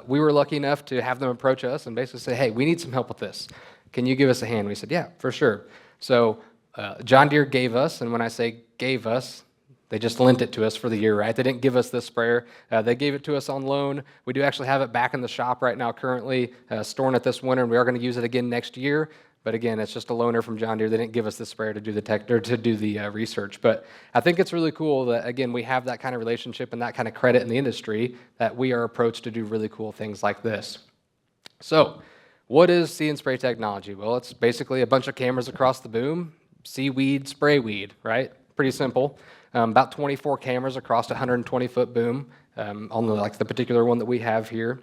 we were lucky enough to have them approach us and basically say, hey, we need some help with this. Can you give us a hand? We said, yeah, for sure. So John Deere gave us, and when I say gave us, they just lent it to us for the year, right? They didn't give us this sprayer. They gave it to us on loan. We do actually have it back in the shop right now currently, storing it this winter, and we are going to use it again next year. But again, it's just a loaner from John Deere. They didn't give us this sprayer to do the tech or to do the research. But I think it's really cool that, again, we have that kind of relationship and that kind of credit in the industry that we are approached to do really cool things like this. So what is See and Spray technology? Well, it's basically a bunch of cameras across the boom, see weed, spray weed, right? Pretty simple. About 24 cameras across a 120-foot boom on the particular one that we have here.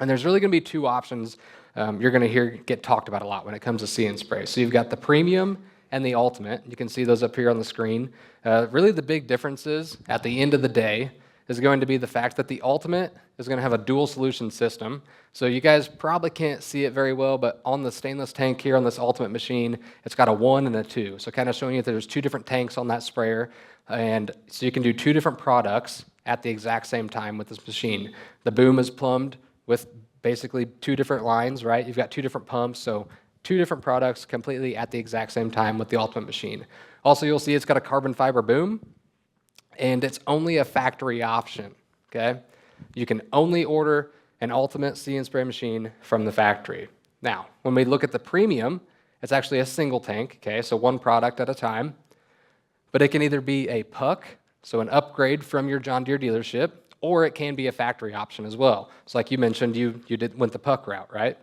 And there's really going to be two options you're going to hear get talked about a lot when it comes to See and Spray. So you've got the Premium and the Ultimate. You can see those up here on the screen. Really the big differences at the end of the day is going to be the fact that the Ultimate is going to have a dual solution system. So you guys probably can't see it very well, but on the stainless tank here on this Ultimate machine, it's got a 1 and a 2. So kind of showing you that there's two different tanks on that sprayer. And so you can do two different products at the exact same time with this machine. The boom is plumbed with basically two different lines, right? You've got two different pumps, so two different products completely at the exact same time with the Ultimate machine. Also, you'll see it's got a carbon fiber boom, and it's only a factory option, okay? You can only order an Ultimate See and Spray machine from the factory. Now, when we look at the Premium, it's actually a single tank, okay? So one product at a time, but it can either be a puck, so an upgrade from your John Deere dealership, or it can be a factory option as well. So like you mentioned, you went the puck route, right?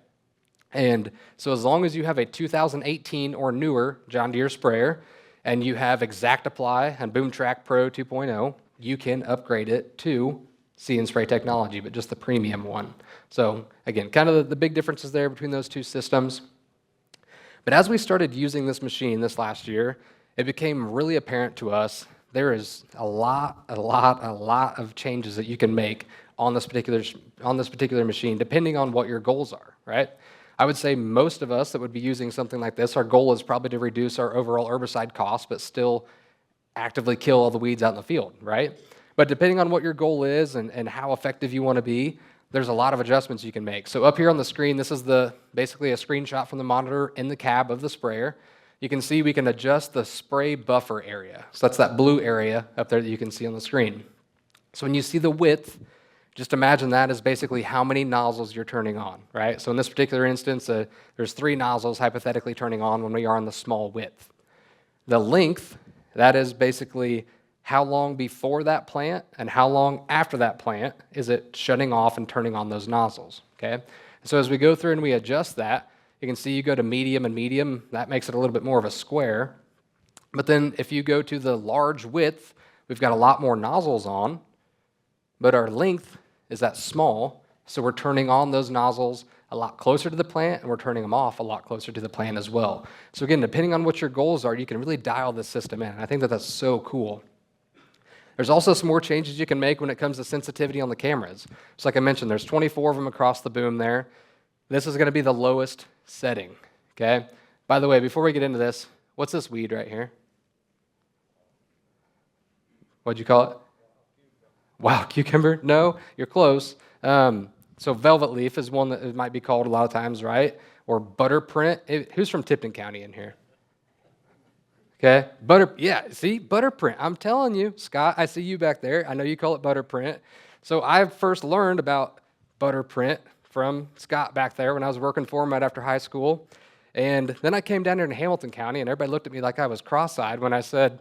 And so as long as you have a 2018 or newer John Deere sprayer, and you have Exact Apply and Boom Track Pro 2.0, you can upgrade it to See and Spray technology, but just the premium one. So again, kind of the big differences there between those two systems. But as we started using this machine this last year, it became really apparent to us there is a lot of changes that you can make on this particular machine, depending on what your goals are, right? I would say most of us that would be using something like this, our goal is probably to reduce our overall herbicide costs, but still actively kill all the weeds out in the field, right? But depending on what your goal is and how effective you want to be, there's a lot of adjustments you can make. So up here on the screen, this is basically a screenshot from the monitor in the cab of the sprayer. You can see we can adjust the spray buffer area. So that's that blue area up there that you can see on the screen. So when you see the width, just imagine that as basically how many nozzles you're turning on, right? So in this particular instance, there's 3 nozzles hypothetically turning on when we are on the small width. The length, that is basically how long before that plant and how long after that plant is it shutting off and turning on those nozzles, okay? So as we go through and we adjust that, you can see you go to medium and medium, that makes it a little bit more of a square. But then if you go to the large width, we've got a lot more nozzles on, but our length is that small, so we're turning on those nozzles a lot closer to the plant, and we're turning them off a lot closer to the plant as well. So again, depending on what your goals are, you can really dial this system in, and I think that that's so cool. There's also some more changes you can make when it comes to sensitivity on the cameras. So like I mentioned, there's 24 of them across the boom there. This is going to be the lowest setting, okay? By the way, before we get into this, what's this weed right here? What'd you call it? Wow, cucumber? No, you're close. So velvet leaf is one that it might be called a lot of times, right? Or butter print. Who's from Tipton County in here? Okay, see, butter print. I'm telling you, Scott, I see you back there. I know you call it butter print. So I first learned about butter print from Scott back there when I was working for him right after high school. And then I came down here to Hamilton County, and everybody looked at me like I was cross-eyed when I said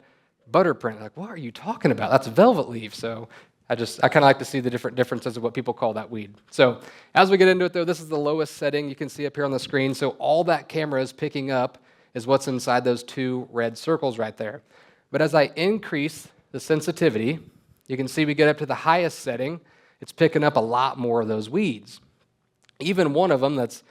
butter print. Like, what are you talking about? That's velvet leaf. So I kind of like to see the different differences of what people call that weed. So as we get into it, though, this is the lowest setting you can see up here on the screen. So all that camera is picking up is what's inside those two red circles right there. But as I increase the sensitivity, you can see we get up to the highest setting, it's picking up a lot more of those weeds. Even one of them that's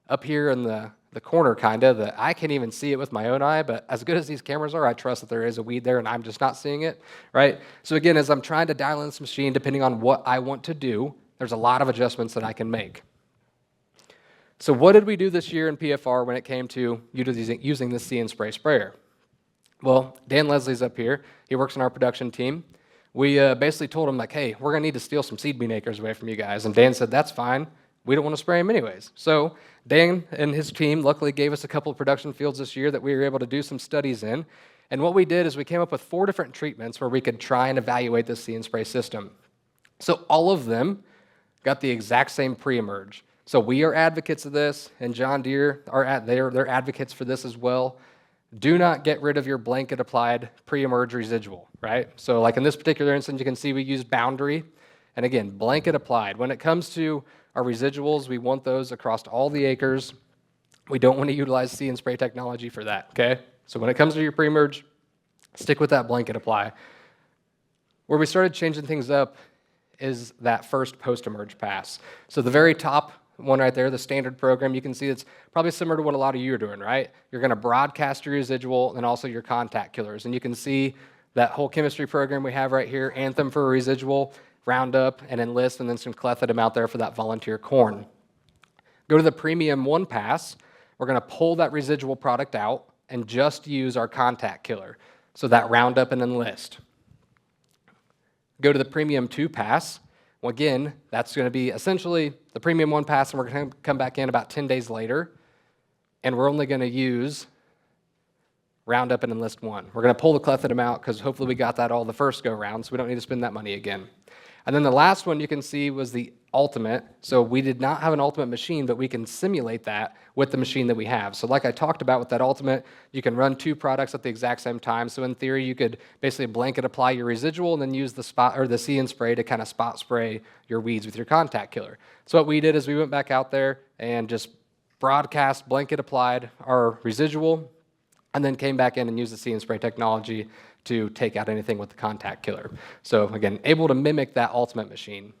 up here in the corner kind of, that I can't even see it with my own eye, but as good as these cameras are, I trust that there is a weed there and I'm just not seeing it, right? So again, as I'm trying to dial in this machine, depending on what I want to do, there's a lot of adjustments that I can make. So what did we do this year in PFR when it came to using the See and Spray sprayer? Well, Dan Leslie's up here. He works on our production team. We basically told him, like, hey, we're going to need to steal some seed bean acres away from you guys. And Dan said, that's fine. We don't want to spray them anyways. So Dan and his team luckily gave us a couple of production fields this year that we were able to do some studies in. And what we did is we came up with 4 different treatments where we could try and evaluate the See and Spray system. So all of them got the exact same pre-emerge. So we are advocates of this, and John Deere, they're advocates for this as well. Do not get rid of your blanket applied pre-emerge residual, right? So like in this particular instance, you can see we used boundary. And again, blanket applied. When it comes to our residuals, we want those across all the acres. We don't want to utilize See and Spray technology for that, okay? So when it comes to your pre-emerge, stick with that blanket apply. Where we started changing things up is that first post-emerge pass. So the very top one right there, the standard program, you can see it's probably similar to what a lot of you are doing, right? You're going to broadcast your residual and also your contact killers. And you can see that whole chemistry program we have right here, Anthem for a residual, Roundup, and Enlist, and then some clethodim out there for that volunteer corn. Go to the Premium 1 pass. We're going to pull that residual product out and just use our contact killer, so that Roundup and Enlist. Go to the Premium 2 pass. Well, again, that's going to be essentially the Premium 1 pass, and we're going to come back in about 10 days later, and we're only going to use Roundup and Enlist 1. We're going to pull the clethodim out because hopefully we got that all the first go-round, so we don't need to spend that money again. And then the last one you can see was the Ultimate. So we did not have an Ultimate machine, but we can simulate that with the machine that we have. So like I talked about with that Ultimate, you can run 2 products at the exact same time. So in theory, you could basically blanket apply your residual and then use the spot or the See and Spray to kind of spot spray your weeds with your contact killer. So what we did is we went back out there and just broadcast blanket applied our residual, and then came back in and used the See and Spray technology to take out anything with the contact killer. So again, able to mimic that Ultimate machine.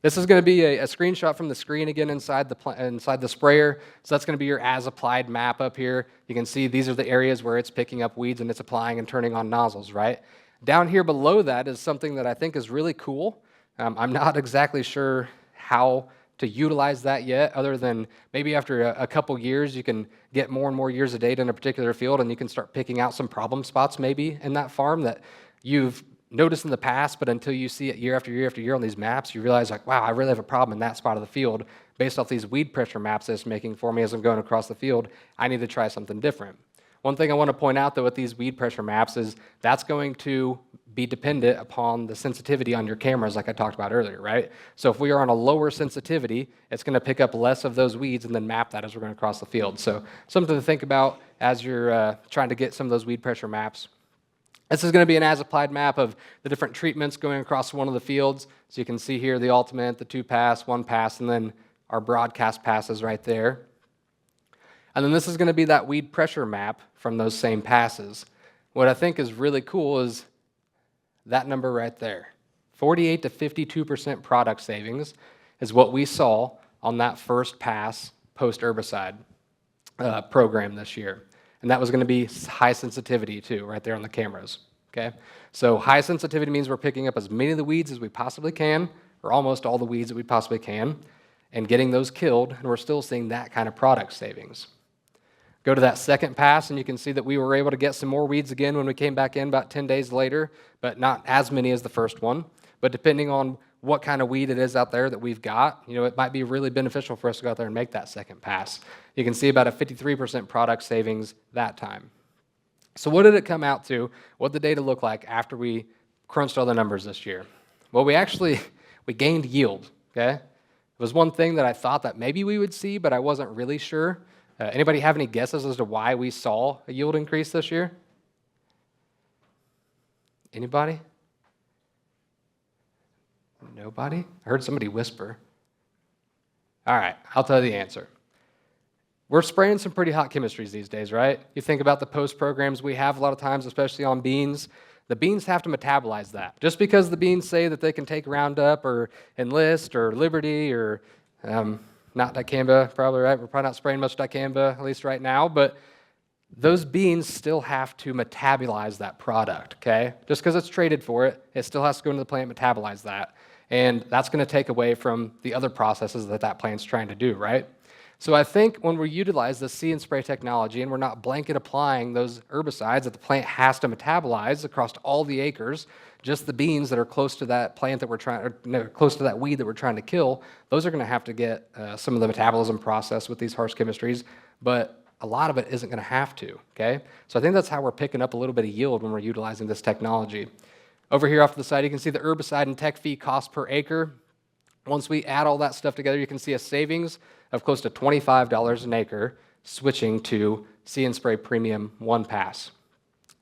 This is going to be a screenshot from the screen again inside the sprayer. So that's going to be your as-applied map up here. You can see these are the areas where it's picking up weeds and it's applying and turning on nozzles, right? Down here below that is something that I think is really cool. I'm not exactly sure how to utilize that yet, other than maybe after a couple years you can get more and more years of data in a particular field and you can start picking out some problem spots maybe in that farm that you've noticed in the past, but until you see it year after year after year on these maps, you realize like, wow, I really have a problem in that spot of the field based off these weed pressure maps that it's making for me as I'm going across the field. I need to try something different. One thing I want to point out, though, with these weed pressure maps is that's going to be dependent upon the sensitivity on your cameras like I talked about earlier, right? So if we are on a lower sensitivity, it's going to pick up less of those weeds and then map that as we're going across the field. So something to think about as you're trying to get some of those weed pressure maps. This is going to be an as-applied map of the different treatments going across one of the fields. So you can see here the Ultimate, the 2-pass, 1-pass, and then our broadcast passes right there. And then this is going to be that weed pressure map from those same passes. What I think is really cool is that number right there. 48 to 52% product savings is what we saw on that first pass post-herbicide program this year. And that was going to be high sensitivity too, right there on the cameras. Okay? So high sensitivity means we're picking up as many of the weeds as we possibly can, or almost all the weeds that we possibly can, and getting those killed, and we're still seeing that kind of product savings. Go to that second pass, and you can see that we were able to get some more weeds again when we came back in about 10 days later, but not as many as the first one. But depending on what kind of weed it is out there that we've got, it might be really beneficial for us to go out there and make that second pass. You can see about a 53% product savings that time. So what did it come out to? What did the data look like after we crunched all the numbers this year? Well, we gained yield, okay? It was one thing that I thought that maybe we would see, but I wasn't really sure. Anybody have any guesses as to why we saw a yield increase this year? Anybody? Nobody? I heard somebody whisper. All right, I'll tell you the answer. We're spraying some pretty hot chemistries these days, right? You think about the post programs we have a lot of times, especially on beans. The beans have to metabolize that. Just because the beans say that they can take Roundup or Enlist or Liberty or not dicamba, probably, right? We're probably not spraying much dicamba, at least right now, but those beans still have to metabolize that product, okay? Just because it's traded for it, it still has to go into the plant, metabolize that. And that's going to take away from the other processes that plant's trying to do, right? So I think when we utilize the See and Spray technology and we're not blanket applying those herbicides that the plant has to metabolize across all the acres, just the beans that are close to that plant that close to that weed that we're trying to kill, those are going to have to get some of the metabolism process with these harsh chemistries, but a lot of it isn't going to have to, okay? So I think that's how we're picking up a little bit of yield when we're utilizing this technology. Over here off to the side, you can see the herbicide and tech fee cost per acre. Once we add all that stuff together, you can see a savings of close to $25 an acre switching to See and Spray Premium One Pass.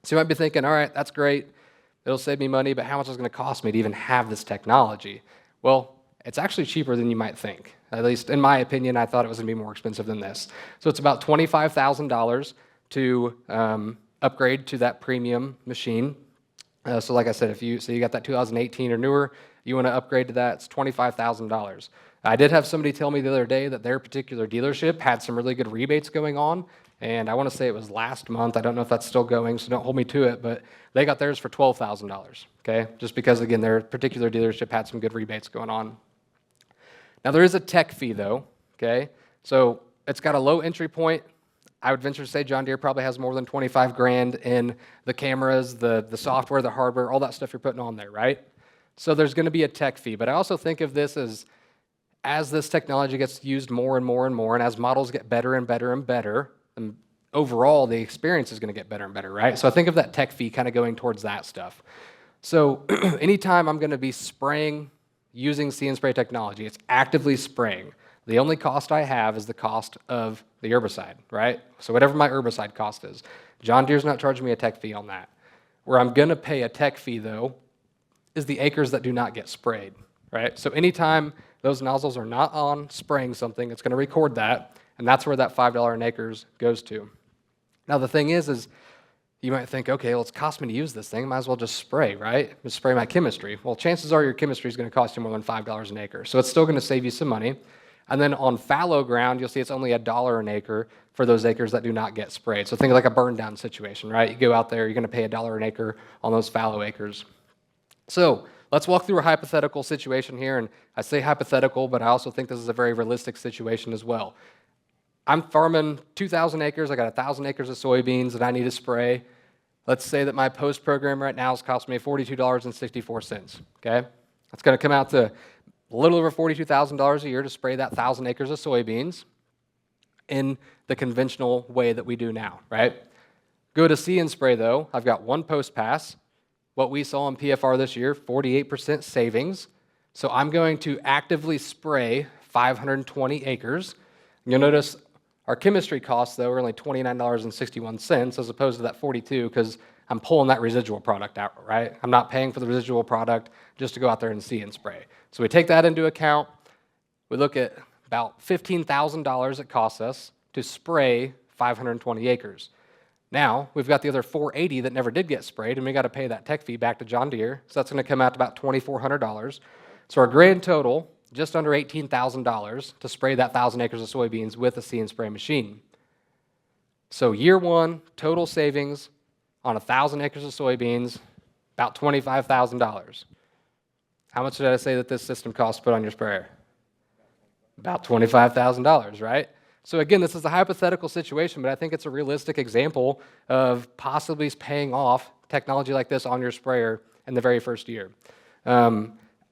So you might be thinking, all right, that's great. It'll save me money, but how much is it going to cost me to even have this technology? Well, it's actually cheaper than you might think. At least in my opinion, I thought it was going to be more expensive than this. So it's about $25,000 to upgrade to that premium machine. So like I said, if you got that 2018 or newer, you want to upgrade to that, it's $25,000. I did have somebody tell me the other day that their particular dealership had some really good rebates going on, and I want to say it was last month. I don't know if that's still going, so don't hold me to it, but they got theirs for $12,000, okay? Just because, again, their particular dealership had some good rebates going on. Now, there is a tech fee, though, okay? So it's got a low entry point. I would venture to say John Deere probably has more than 25 grand in the cameras, the software, the hardware, all that stuff you're putting on there, right? So there's going to be a tech fee, but I also think of this as this technology gets used more and more and more, and as models get better and better and better, and overall the experience is going to get better and better, right? So I think of that tech fee kind of going towards that stuff. So anytime I'm going to be spraying using See and Spray technology, it's actively spraying. The only cost I have is the cost of the herbicide, right? So whatever my herbicide cost is. John Deere's not charging me a tech fee on that. Where I'm going to pay a tech fee, though, is the acres that do not get sprayed, right? So anytime those nozzles are not on spraying something, it's going to record that, and that's where that $5 an acres goes to. Now, the thing is you might think, okay, well, it's cost me to use this thing. Might as well just spray, right? Just spray my chemistry. Well, chances are your chemistry is going to cost you more than $5 an acre, so it's still going to save you some money. And then on fallow ground, you'll see it's only $1 an acre for those acres that do not get sprayed. So think of like a burn down situation, right? You go out there, you're going to pay $1 an acre on those fallow acres. So let's walk through a hypothetical situation here, and I say hypothetical, but I also think this is a very realistic situation as well. I'm farming 2,000 acres. I got 1,000 acres of soybeans that I need to spray. Let's say that my post program right now is costing me $42.64, okay? That's going to come out to a little over $42,000 a year to spray that 1,000 acres of soybeans in the conventional way that we do now, right? Go to See and Spray, though. I've got one post pass. What we saw in PFR this year, 48% savings. So I'm going to actively spray 520 acres. You'll notice our chemistry costs, though, are only $29.61 as opposed to that 42 because I'm pulling that residual product out, right? I'm not paying for the residual product just to go out there and See and Spray. So we take that into account. We look at about $15,000 it costs us to spray 520 acres. Now, we've got the other 480 that never did get sprayed, and we got to pay that tech fee back to John Deere. So that's going to come out to about $2,400. So our grand total, just under $18,000 to spray that 1,000 acres of soybeans with a See and Spray machine. So year one, total savings on 1,000 acres of soybeans, about $25,000. How much did I say that this system costs to put on your sprayer? About $25,000, right? So again, this is a hypothetical situation, but I think it's a realistic example of possibly paying off technology like this on your sprayer in the very first year.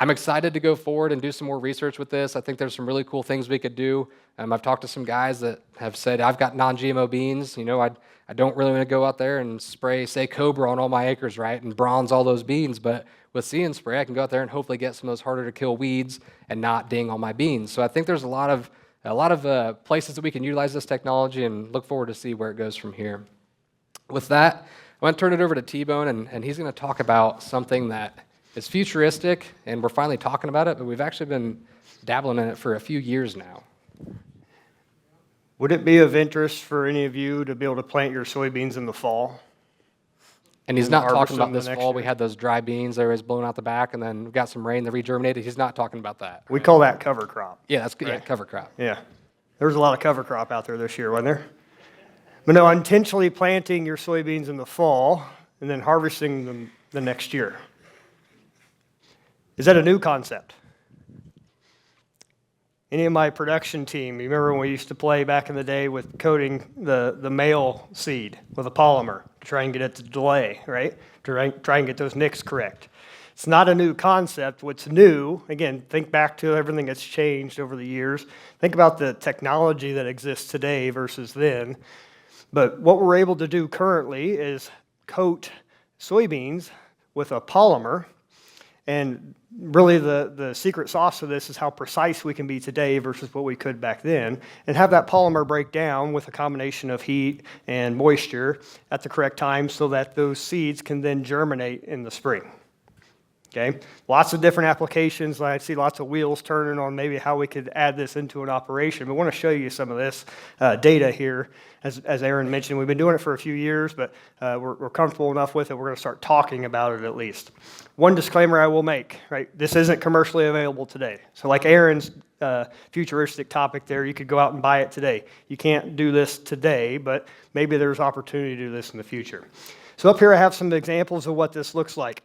I'm excited to go forward and do some more research with this. I think there's some really cool things we could do. I've talked to some guys that have said, I've got non-GMO beans. I don't really want to go out there and spray, say, Cobra on all my acres, right, and bronze all those beans. But with See and Spray, I can go out there and hopefully get some of those harder to kill weeds and not ding all my beans. So I think there's a lot of places that we can utilize this technology, and look forward to see where it goes from here. With that, I want to turn it over to T-Bone, and he's going to talk about something that is futuristic, and we're finally talking about it, but we've actually been dabbling in it for a few years now. Would it be of interest for any of you to be able to plant your soybeans in the fall? And he's And not harvest talking about them this the next fall. year? We had those dry beans that was blowing out the back, and then we got some rain that regerminated. He's not talking about that. We call that cover crop. Yeah, that's yeah, Right. cover crop. Yeah. There was a lot of cover crop out there this year, wasn't there? But no, intentionally planting your soybeans in the fall and then harvesting them the next year. Is that a new concept? Any of my production team, you remember when we used to play back in the day with coating the male seed with a polymer to try and get it to delay, right? To try and get those nicks correct. It's not a new concept. What's new, again, think back to everything that's changed over the years. Think about the technology that exists today versus then. But what we're able to do currently is coat soybeans with a polymer. And really the secret sauce of this is how precise we can be today versus what we could back then, and have that polymer break down with a combination of heat and moisture at the correct time so that those seeds can then germinate in the spring. Okay, lots of different applications. I see lots of wheels turning on maybe how we could add this into an operation. But I want to show you some of this data here. As Aaron mentioned, we've been doing it for a few years, but we're comfortable enough with it. We're going to start talking about it at least. One disclaimer I will make, right? This isn't commercially available today. So like Aaron's futuristic topic there, you could go out and buy it today. You can't do this today, but maybe there's opportunity to do this in the future. So up here I have some examples of what this looks like.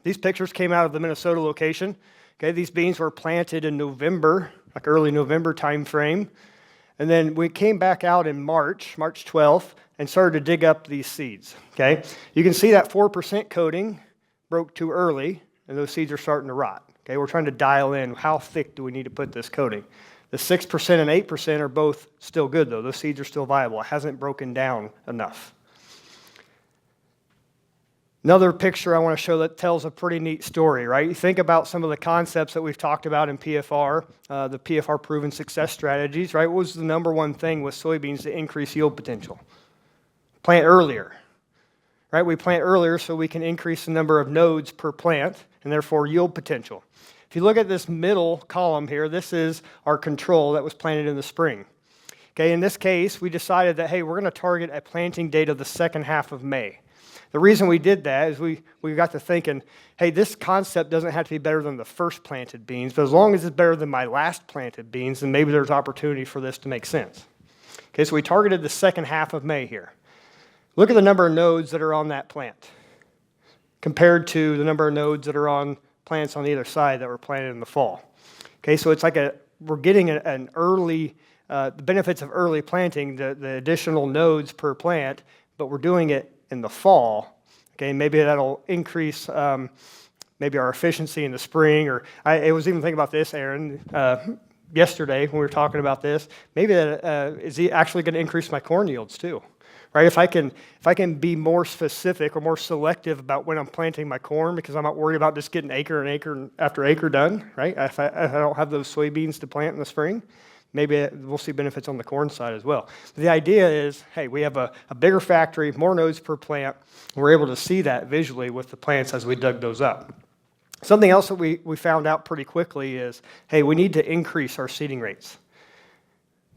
These pictures came out of the Minnesota location. Okay, these beans were planted in November, like early November time frame. And then we came back out in March 12th, and started to dig up these seeds. Okay, you can see that 4% coating broke too early, and those seeds are starting to rot. Okay, we're trying to dial in how thick do we need to put this coating. The 6% and 8% are both still good, though. Those seeds are still viable. It hasn't broken down enough. Another picture I want to show that tells a pretty neat story, right? You think about some of the concepts that we've talked about in PFR, the PFR proven success strategies, right? What was the number one thing with soybeans to increase yield potential? Plant earlier, right? We plant earlier so we can increase the number of nodes per plant and therefore yield potential. If you look at this middle column here, this is our control that was planted in the spring. Okay, in this case, we decided that, hey, we're going to target a planting date of the second half of May. The reason we did that is we got to thinking, hey, this concept doesn't have to be better than the first planted beans, but as long as it's better than my last planted beans, then maybe there's opportunity for this to make sense. Okay, so we targeted the second half of May here. Look at the number of nodes that are on that plant compared to the number of nodes that are on plants on either side that were planted in the fall. Okay, so it's like we're getting an early, the benefits of early planting, the additional nodes per plant, but we're doing it in the fall. Okay, maybe that'll increase maybe our efficiency in the spring. Or I was even thinking about this, Aaron, yesterday when we were talking about this. Maybe that is actually going to increase my corn yields too, right? If I can be more specific or more selective about when I'm planting my corn, because I'm not worried about just getting acre and acre after acre done, right? If I don't have those soybeans to plant in the spring, maybe we'll see benefits on the corn side as well. But the idea is, hey, we have a bigger factory, more nodes per plant. We're able to see that visually with the plants as we dug those up. Something else that we found out pretty quickly is, hey, we need to increase our seeding rates.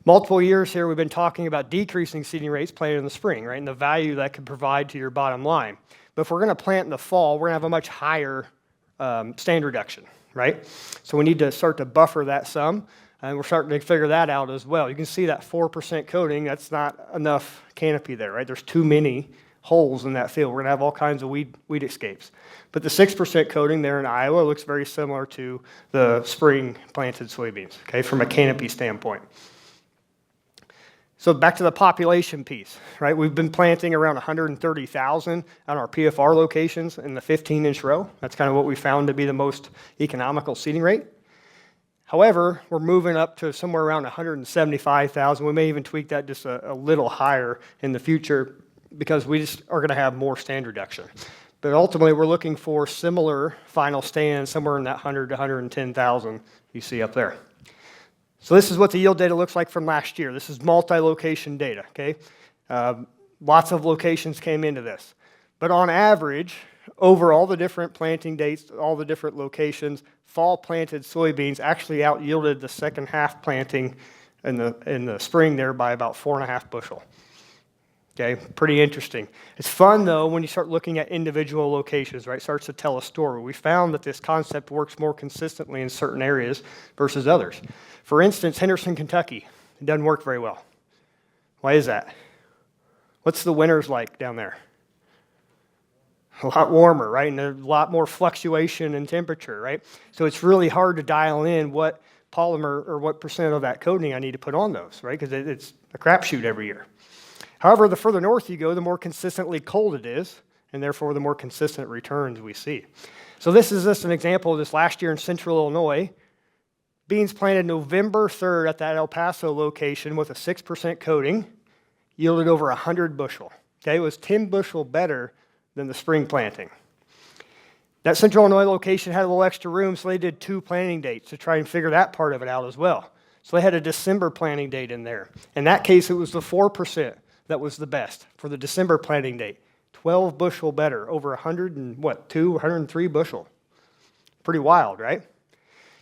Multiple years here, we've been talking about decreasing seeding rates planted in the spring, right, and the value that could provide to your bottom line. But if we're going to plant in the fall, we're going to have a much higher stand reduction, right? So we need to start to buffer that some. And we're starting to figure that out as well. You can see that 4% coating, that's not enough canopy there, right? There's too many holes in that field. We're going to have all kinds of weed escapes. But the 6% coating there in Iowa looks very similar to the spring planted soybeans, okay, from a canopy standpoint. So back to the population piece, right? We've been planting around 130,000 on our PFR locations in the 15-inch row. That's kind of what we found to be the most economical seeding rate. However, we're moving up to somewhere around 175,000. We may even tweak that just a little higher in the future because we just are going to have more stand reduction. But ultimately, we're looking for similar final stands somewhere in that 100 to 110,000 you see up there. So this is what the yield data looks like from last year. This is multi-location data, okay? Lots of locations came into this. But on average, over all the different planting dates, all the different locations, fall planted soybeans actually out-yielded the second half planting in the spring there by about 4.5 bushel. Okay, pretty interesting. It's fun, though, when you start looking at individual locations, right? It starts to tell a story. We found that this concept works more consistently in certain areas versus others. For instance, Henderson, Kentucky, it doesn't work very well. Why is that? What's the winters like down there? A lot warmer, right? And a lot more fluctuation in temperature, right? So it's really hard to dial in what polymer or what percent of that coating I need to put on those, right? Because it's a crapshoot every year. However, the further north you go, the more consistently cold it is, and therefore the more consistent returns we see. So this is just an example of this last year in central Illinois. Beans planted November 3rd at that El Paso location with a 6% coating yielded over 100 bushel. Okay, it was 10 bushel better than the spring planting. That central Illinois location had a little extra room, so they did 2 planting dates to try and figure that part of it out as well. So they had a December planting date in there. In that case, it was the 4% that was the best for the December planting date. 12 bushel better, over 103 bushel. Pretty wild, right?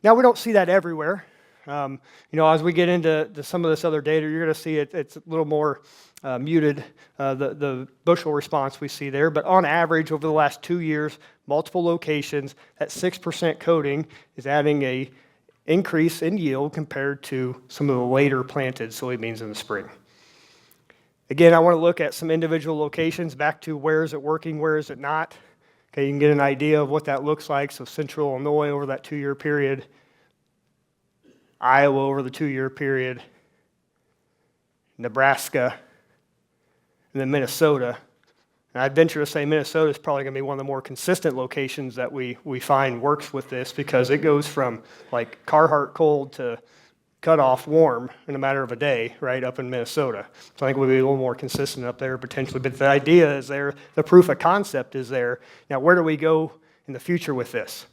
Now, we don't see that everywhere. As we get into some of this other data, you're going to see it's a little more muted, the bushel response we see there. But on average, over the last 2 years, multiple locations, that 6% coating is adding a increase in yield compared to some of the later planted soybeans in the spring. Again, I want to look at some individual locations, back to where is it working, where is it not. Okay, you can get an idea of what that looks like. So central Illinois over that 2-year period, Iowa over the 2-year period, Nebraska, and then Minnesota. And I'd venture to say Minnesota is probably going to be one of the more consistent locations that we find works with this, because it goes from like Carhartt cold to cutoff warm in a matter of a day, right, up in Minnesota. So I think we'll be a little more consistent up there potentially. But the idea is there, the proof of concept is there. Now, where do we go in the future with this?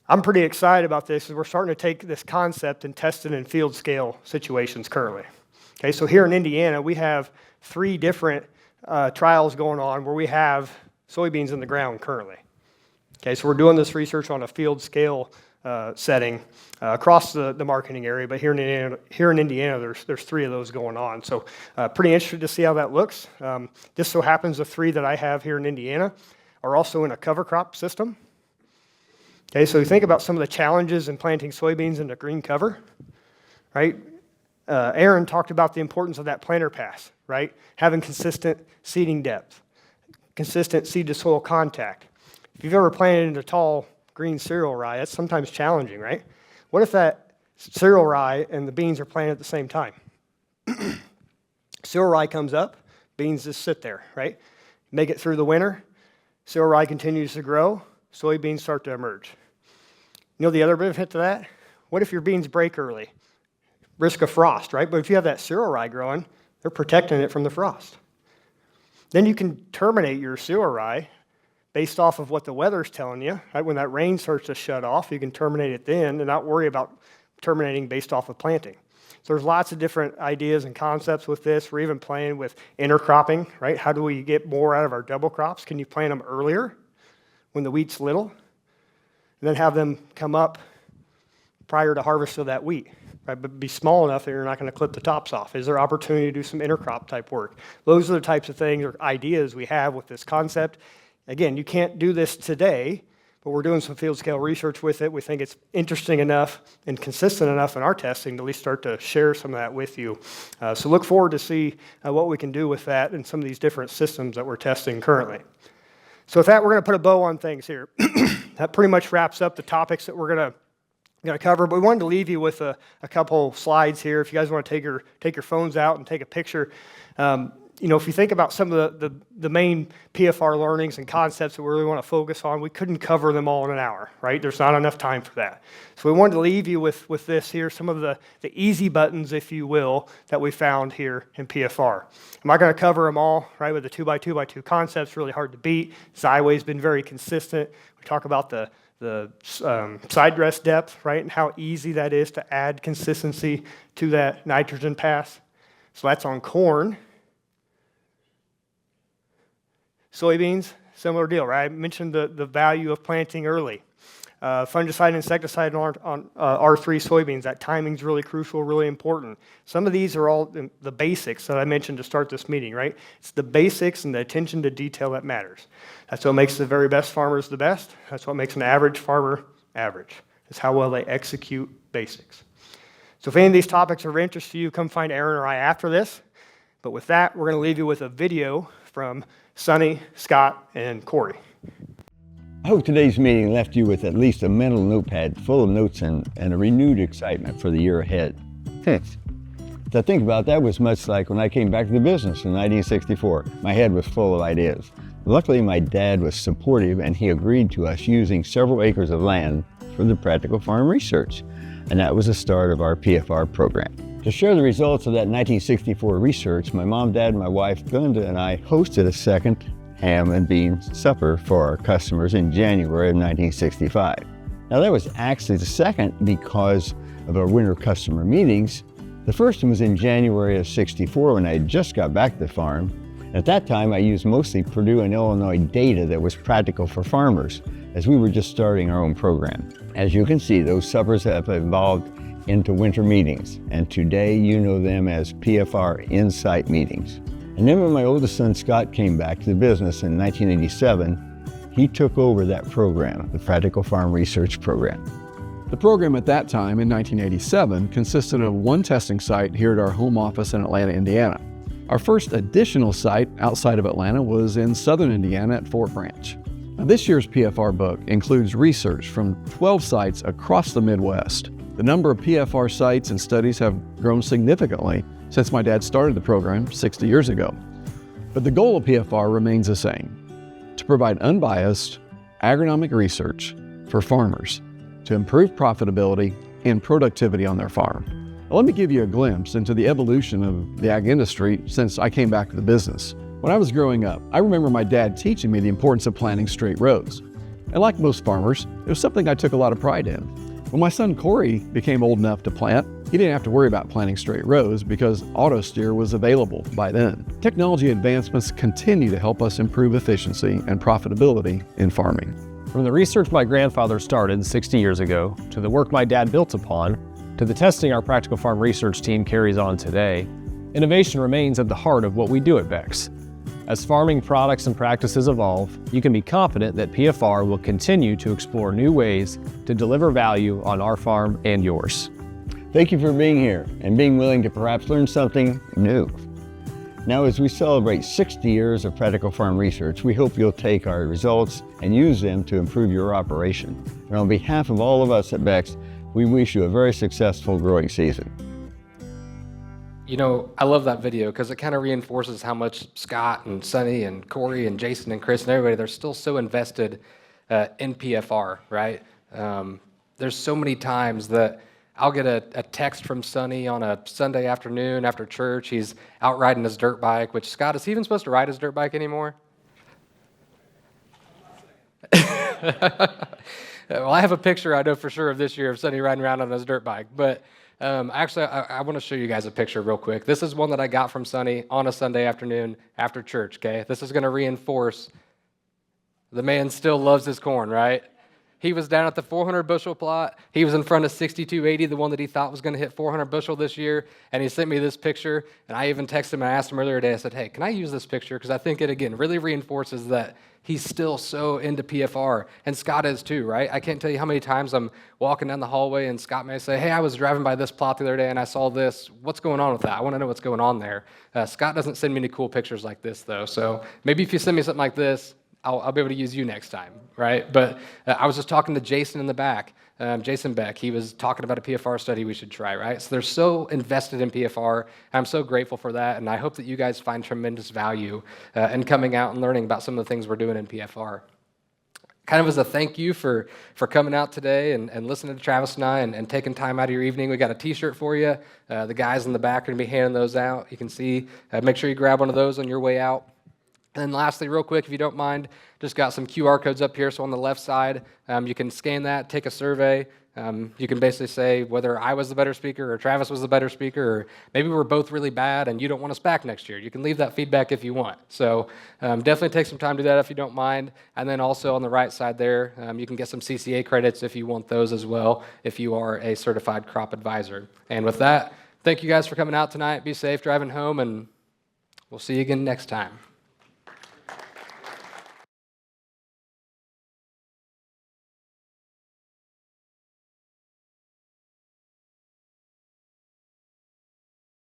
I'm pretty excited about this, because we're starting to take this concept and test it in field scale situations currently. Okay, so here in Indiana, we have 3 different trials going on where we have soybeans in the ground currently. Okay, so we're doing this research on a field scale setting across the marketing area, but here in Indiana, there's 3 of those going on. So pretty interested to see how that looks. Just so happens the 3 that I have here in Indiana are also in a cover crop system. Okay, so you think about some of the challenges in planting soybeans into green cover, right? Aaron talked about the importance of that planter pass, right? Having consistent seeding depth, consistent seed to soil contact. If you've ever planted into tall green cereal rye, that's sometimes challenging, right? What if that cereal rye and the beans are planted at the same time? Cereal rye comes up, beans just sit there, right? Make it through the winter, cereal rye continues to grow, soybeans start to emerge. You know the other benefit to that? What if your beans break early? Risk of frost, right? But if you have that cereal rye growing, they're protecting it from the frost. Then you can terminate your cereal rye based off of what the weather's telling you. Right? When that rain starts to shut off, you can terminate it then and not worry about terminating based off of planting. So there's lots of different ideas and concepts with this. We're even playing with intercropping, right? How do we get more out of our double crops? Can you plant them earlier when the wheat's little, and then have them come up prior to harvest of that wheat, right? But be small enough that you're not going to clip the tops off. Is there opportunity to do some intercrop type work? Those are the types of things or ideas we have with this concept. Again, you can't do this today, but we're doing some field scale research with it. We think it's interesting enough and consistent enough in our testing to at least start to share some of that with you. So look forward to see what we can do with that and some of these different systems that we're testing currently. So with that, we're going to put a bow on things here. That pretty much wraps up the topics that we're going to going to cover, but we wanted to leave you with a couple slides here. If you guys want to take your phones out and take a picture, if you think about some of the main PFR learnings and concepts that we really want to focus on, we couldn't cover them all in an hour, right? There's not enough time for that. So we wanted to leave you with this here, some of the easy buttons, if you will, that we found here in PFR. I'm not going to cover them all, right, with the 2x2x2 concepts, really hard to beat. Xyway's been very consistent. We talk about the side dress depth, right, and how easy that is to add consistency to that nitrogen pass. So that's on corn. Soybeans, similar deal, right? I mentioned the value of planting early. Fungicide, insecticide on R3 soybeans, that timing's really crucial, really important. Some of these are all the basics that I mentioned to start this meeting, right? It's the basics and the attention to detail that matters. That's what makes the very best farmers the best. That's what makes an average farmer average. It's how well they execute basics. So if any of these topics are of interest to you, come find Aaron or I after this. But with that, we're going to leave you with a video from Sonny, Scott, and Corey. I hope today's meeting left you with at least a mental notepad full of notes and a renewed excitement for the year ahead. To think about that was much like when I came back to the business in 1964. My head was full of ideas. Luckily, my dad was supportive and he agreed to us using several acres of land for the practical farm research. And that was the start of our PFR program. To share the results of that 1964 research, my mom, dad, my wife, Glenda, and I hosted a second ham and beans supper for our customers in January of 1965. Now that was actually the second because of our winter customer meetings. The first one was in January of 64 when I had just got back to the farm. At that time, I used mostly Purdue and Illinois data that was practical for farmers as we were just starting our own program. As you can see, those suppers have evolved into winter meetings, and today you know them as PFR Insight Meetings. And then when my oldest son Scott came back to the business in 1987, he took over that program, the Practical Farm Research Program. The program at that time in 1987 consisted of one testing site here at our home office in Atlanta, Indiana. Our first additional site outside of Atlanta was in southern Indiana at Fort Branch. Now, this year's PFR book includes research from 12 sites across the Midwest. The number of PFR sites and studies have grown significantly since my dad started the program 60 years ago. But the goal of PFR remains the same: to provide unbiased agronomic research for farmers to improve profitability and productivity on their farm. Now, let me give you a glimpse into the evolution of the ag industry since I came back to the business. When I was growing up, I remember my dad teaching me the importance of planting straight rows. And like most farmers, it was something I took a lot of pride in. When my son Corey became old enough to plant, he didn't have to worry about planting straight rows because auto steer was available by then. Technology advancements continue to help us improve efficiency and profitability in farming. From the research my grandfather started 60 years ago, to the work my dad built upon, to the testing our practical farm research team carries on today, innovation remains at the heart of what we do at Beck's. As farming products and practices evolve, you can be confident that PFR will continue to explore new ways to deliver value on our farm and yours. Thank you for being here and being willing to perhaps learn something new. Now, as we celebrate 60 years of practical farm research, we hope you'll take our results and use them to improve your operation. And on behalf of all of us at Beck's, we wish you a very successful growing season. You know, I love that video because it kind of reinforces how much Scott and Sonny and Corey and Jason and Chris and everybody, they're still so invested in PFR, right? There's so many times that I'll get a text from Sonny on a Sunday afternoon after church. He's out riding his dirt bike, which, Scott, is he even supposed to ride his dirt bike anymore? Well, I have a picture I know for sure of this year of Sonny riding around on his dirt bike, but actually, I want to show you guys a picture real quick. This is one that I got from Sonny on a Sunday afternoon after church, okay? This is going to reinforce the man still loves his corn, right? He was down at the 400 bushel plot. He was in front of 6280, the one that he thought was going to hit 400 bushel this year, and he sent me this picture, and I even texted him and I asked him earlier today, I said, hey, can I use this picture? Because I think it, again, really reinforces that he's still so into PFR, and Scott is too, right? I can't tell you how many times I'm walking down the hallway and Scott may say, hey, I was driving by this plot the other day and I saw this. What's going on with that? I want to know what's going on there. Scott doesn't send me any cool pictures like this, though, so maybe if you send me something like this, I'll be able to use you next time, right? But I was just talking to Jason in the back. Jason Beck, he was talking about a PFR study we should try, right? So they're so invested in PFR. I'm so grateful for that, and I hope that you guys find tremendous value in coming out and learning about some of the things we're doing in PFR. Kind of as a thank you for coming out today and listening to Travis and I and taking time out of your evening, we got a t-shirt for you. The guys in the back are going to be handing those out. You can see, make sure you grab one of those on your way out. And then lastly, real quick, if you don't mind, just got some QR codes up here. So on the left side, you can scan that, take a survey. You can basically say whether I was the better speaker or Travis was the better speaker, or maybe we're both really bad and you don't want us back next year. You can leave that feedback if you want. So definitely take some time to do that if you don't mind. And then also on the right side there, you can get some CCA credits if you want those as well, if you are a certified crop advisor. And with that, thank you guys for coming out tonight. Be safe driving home, and we'll see you again next time.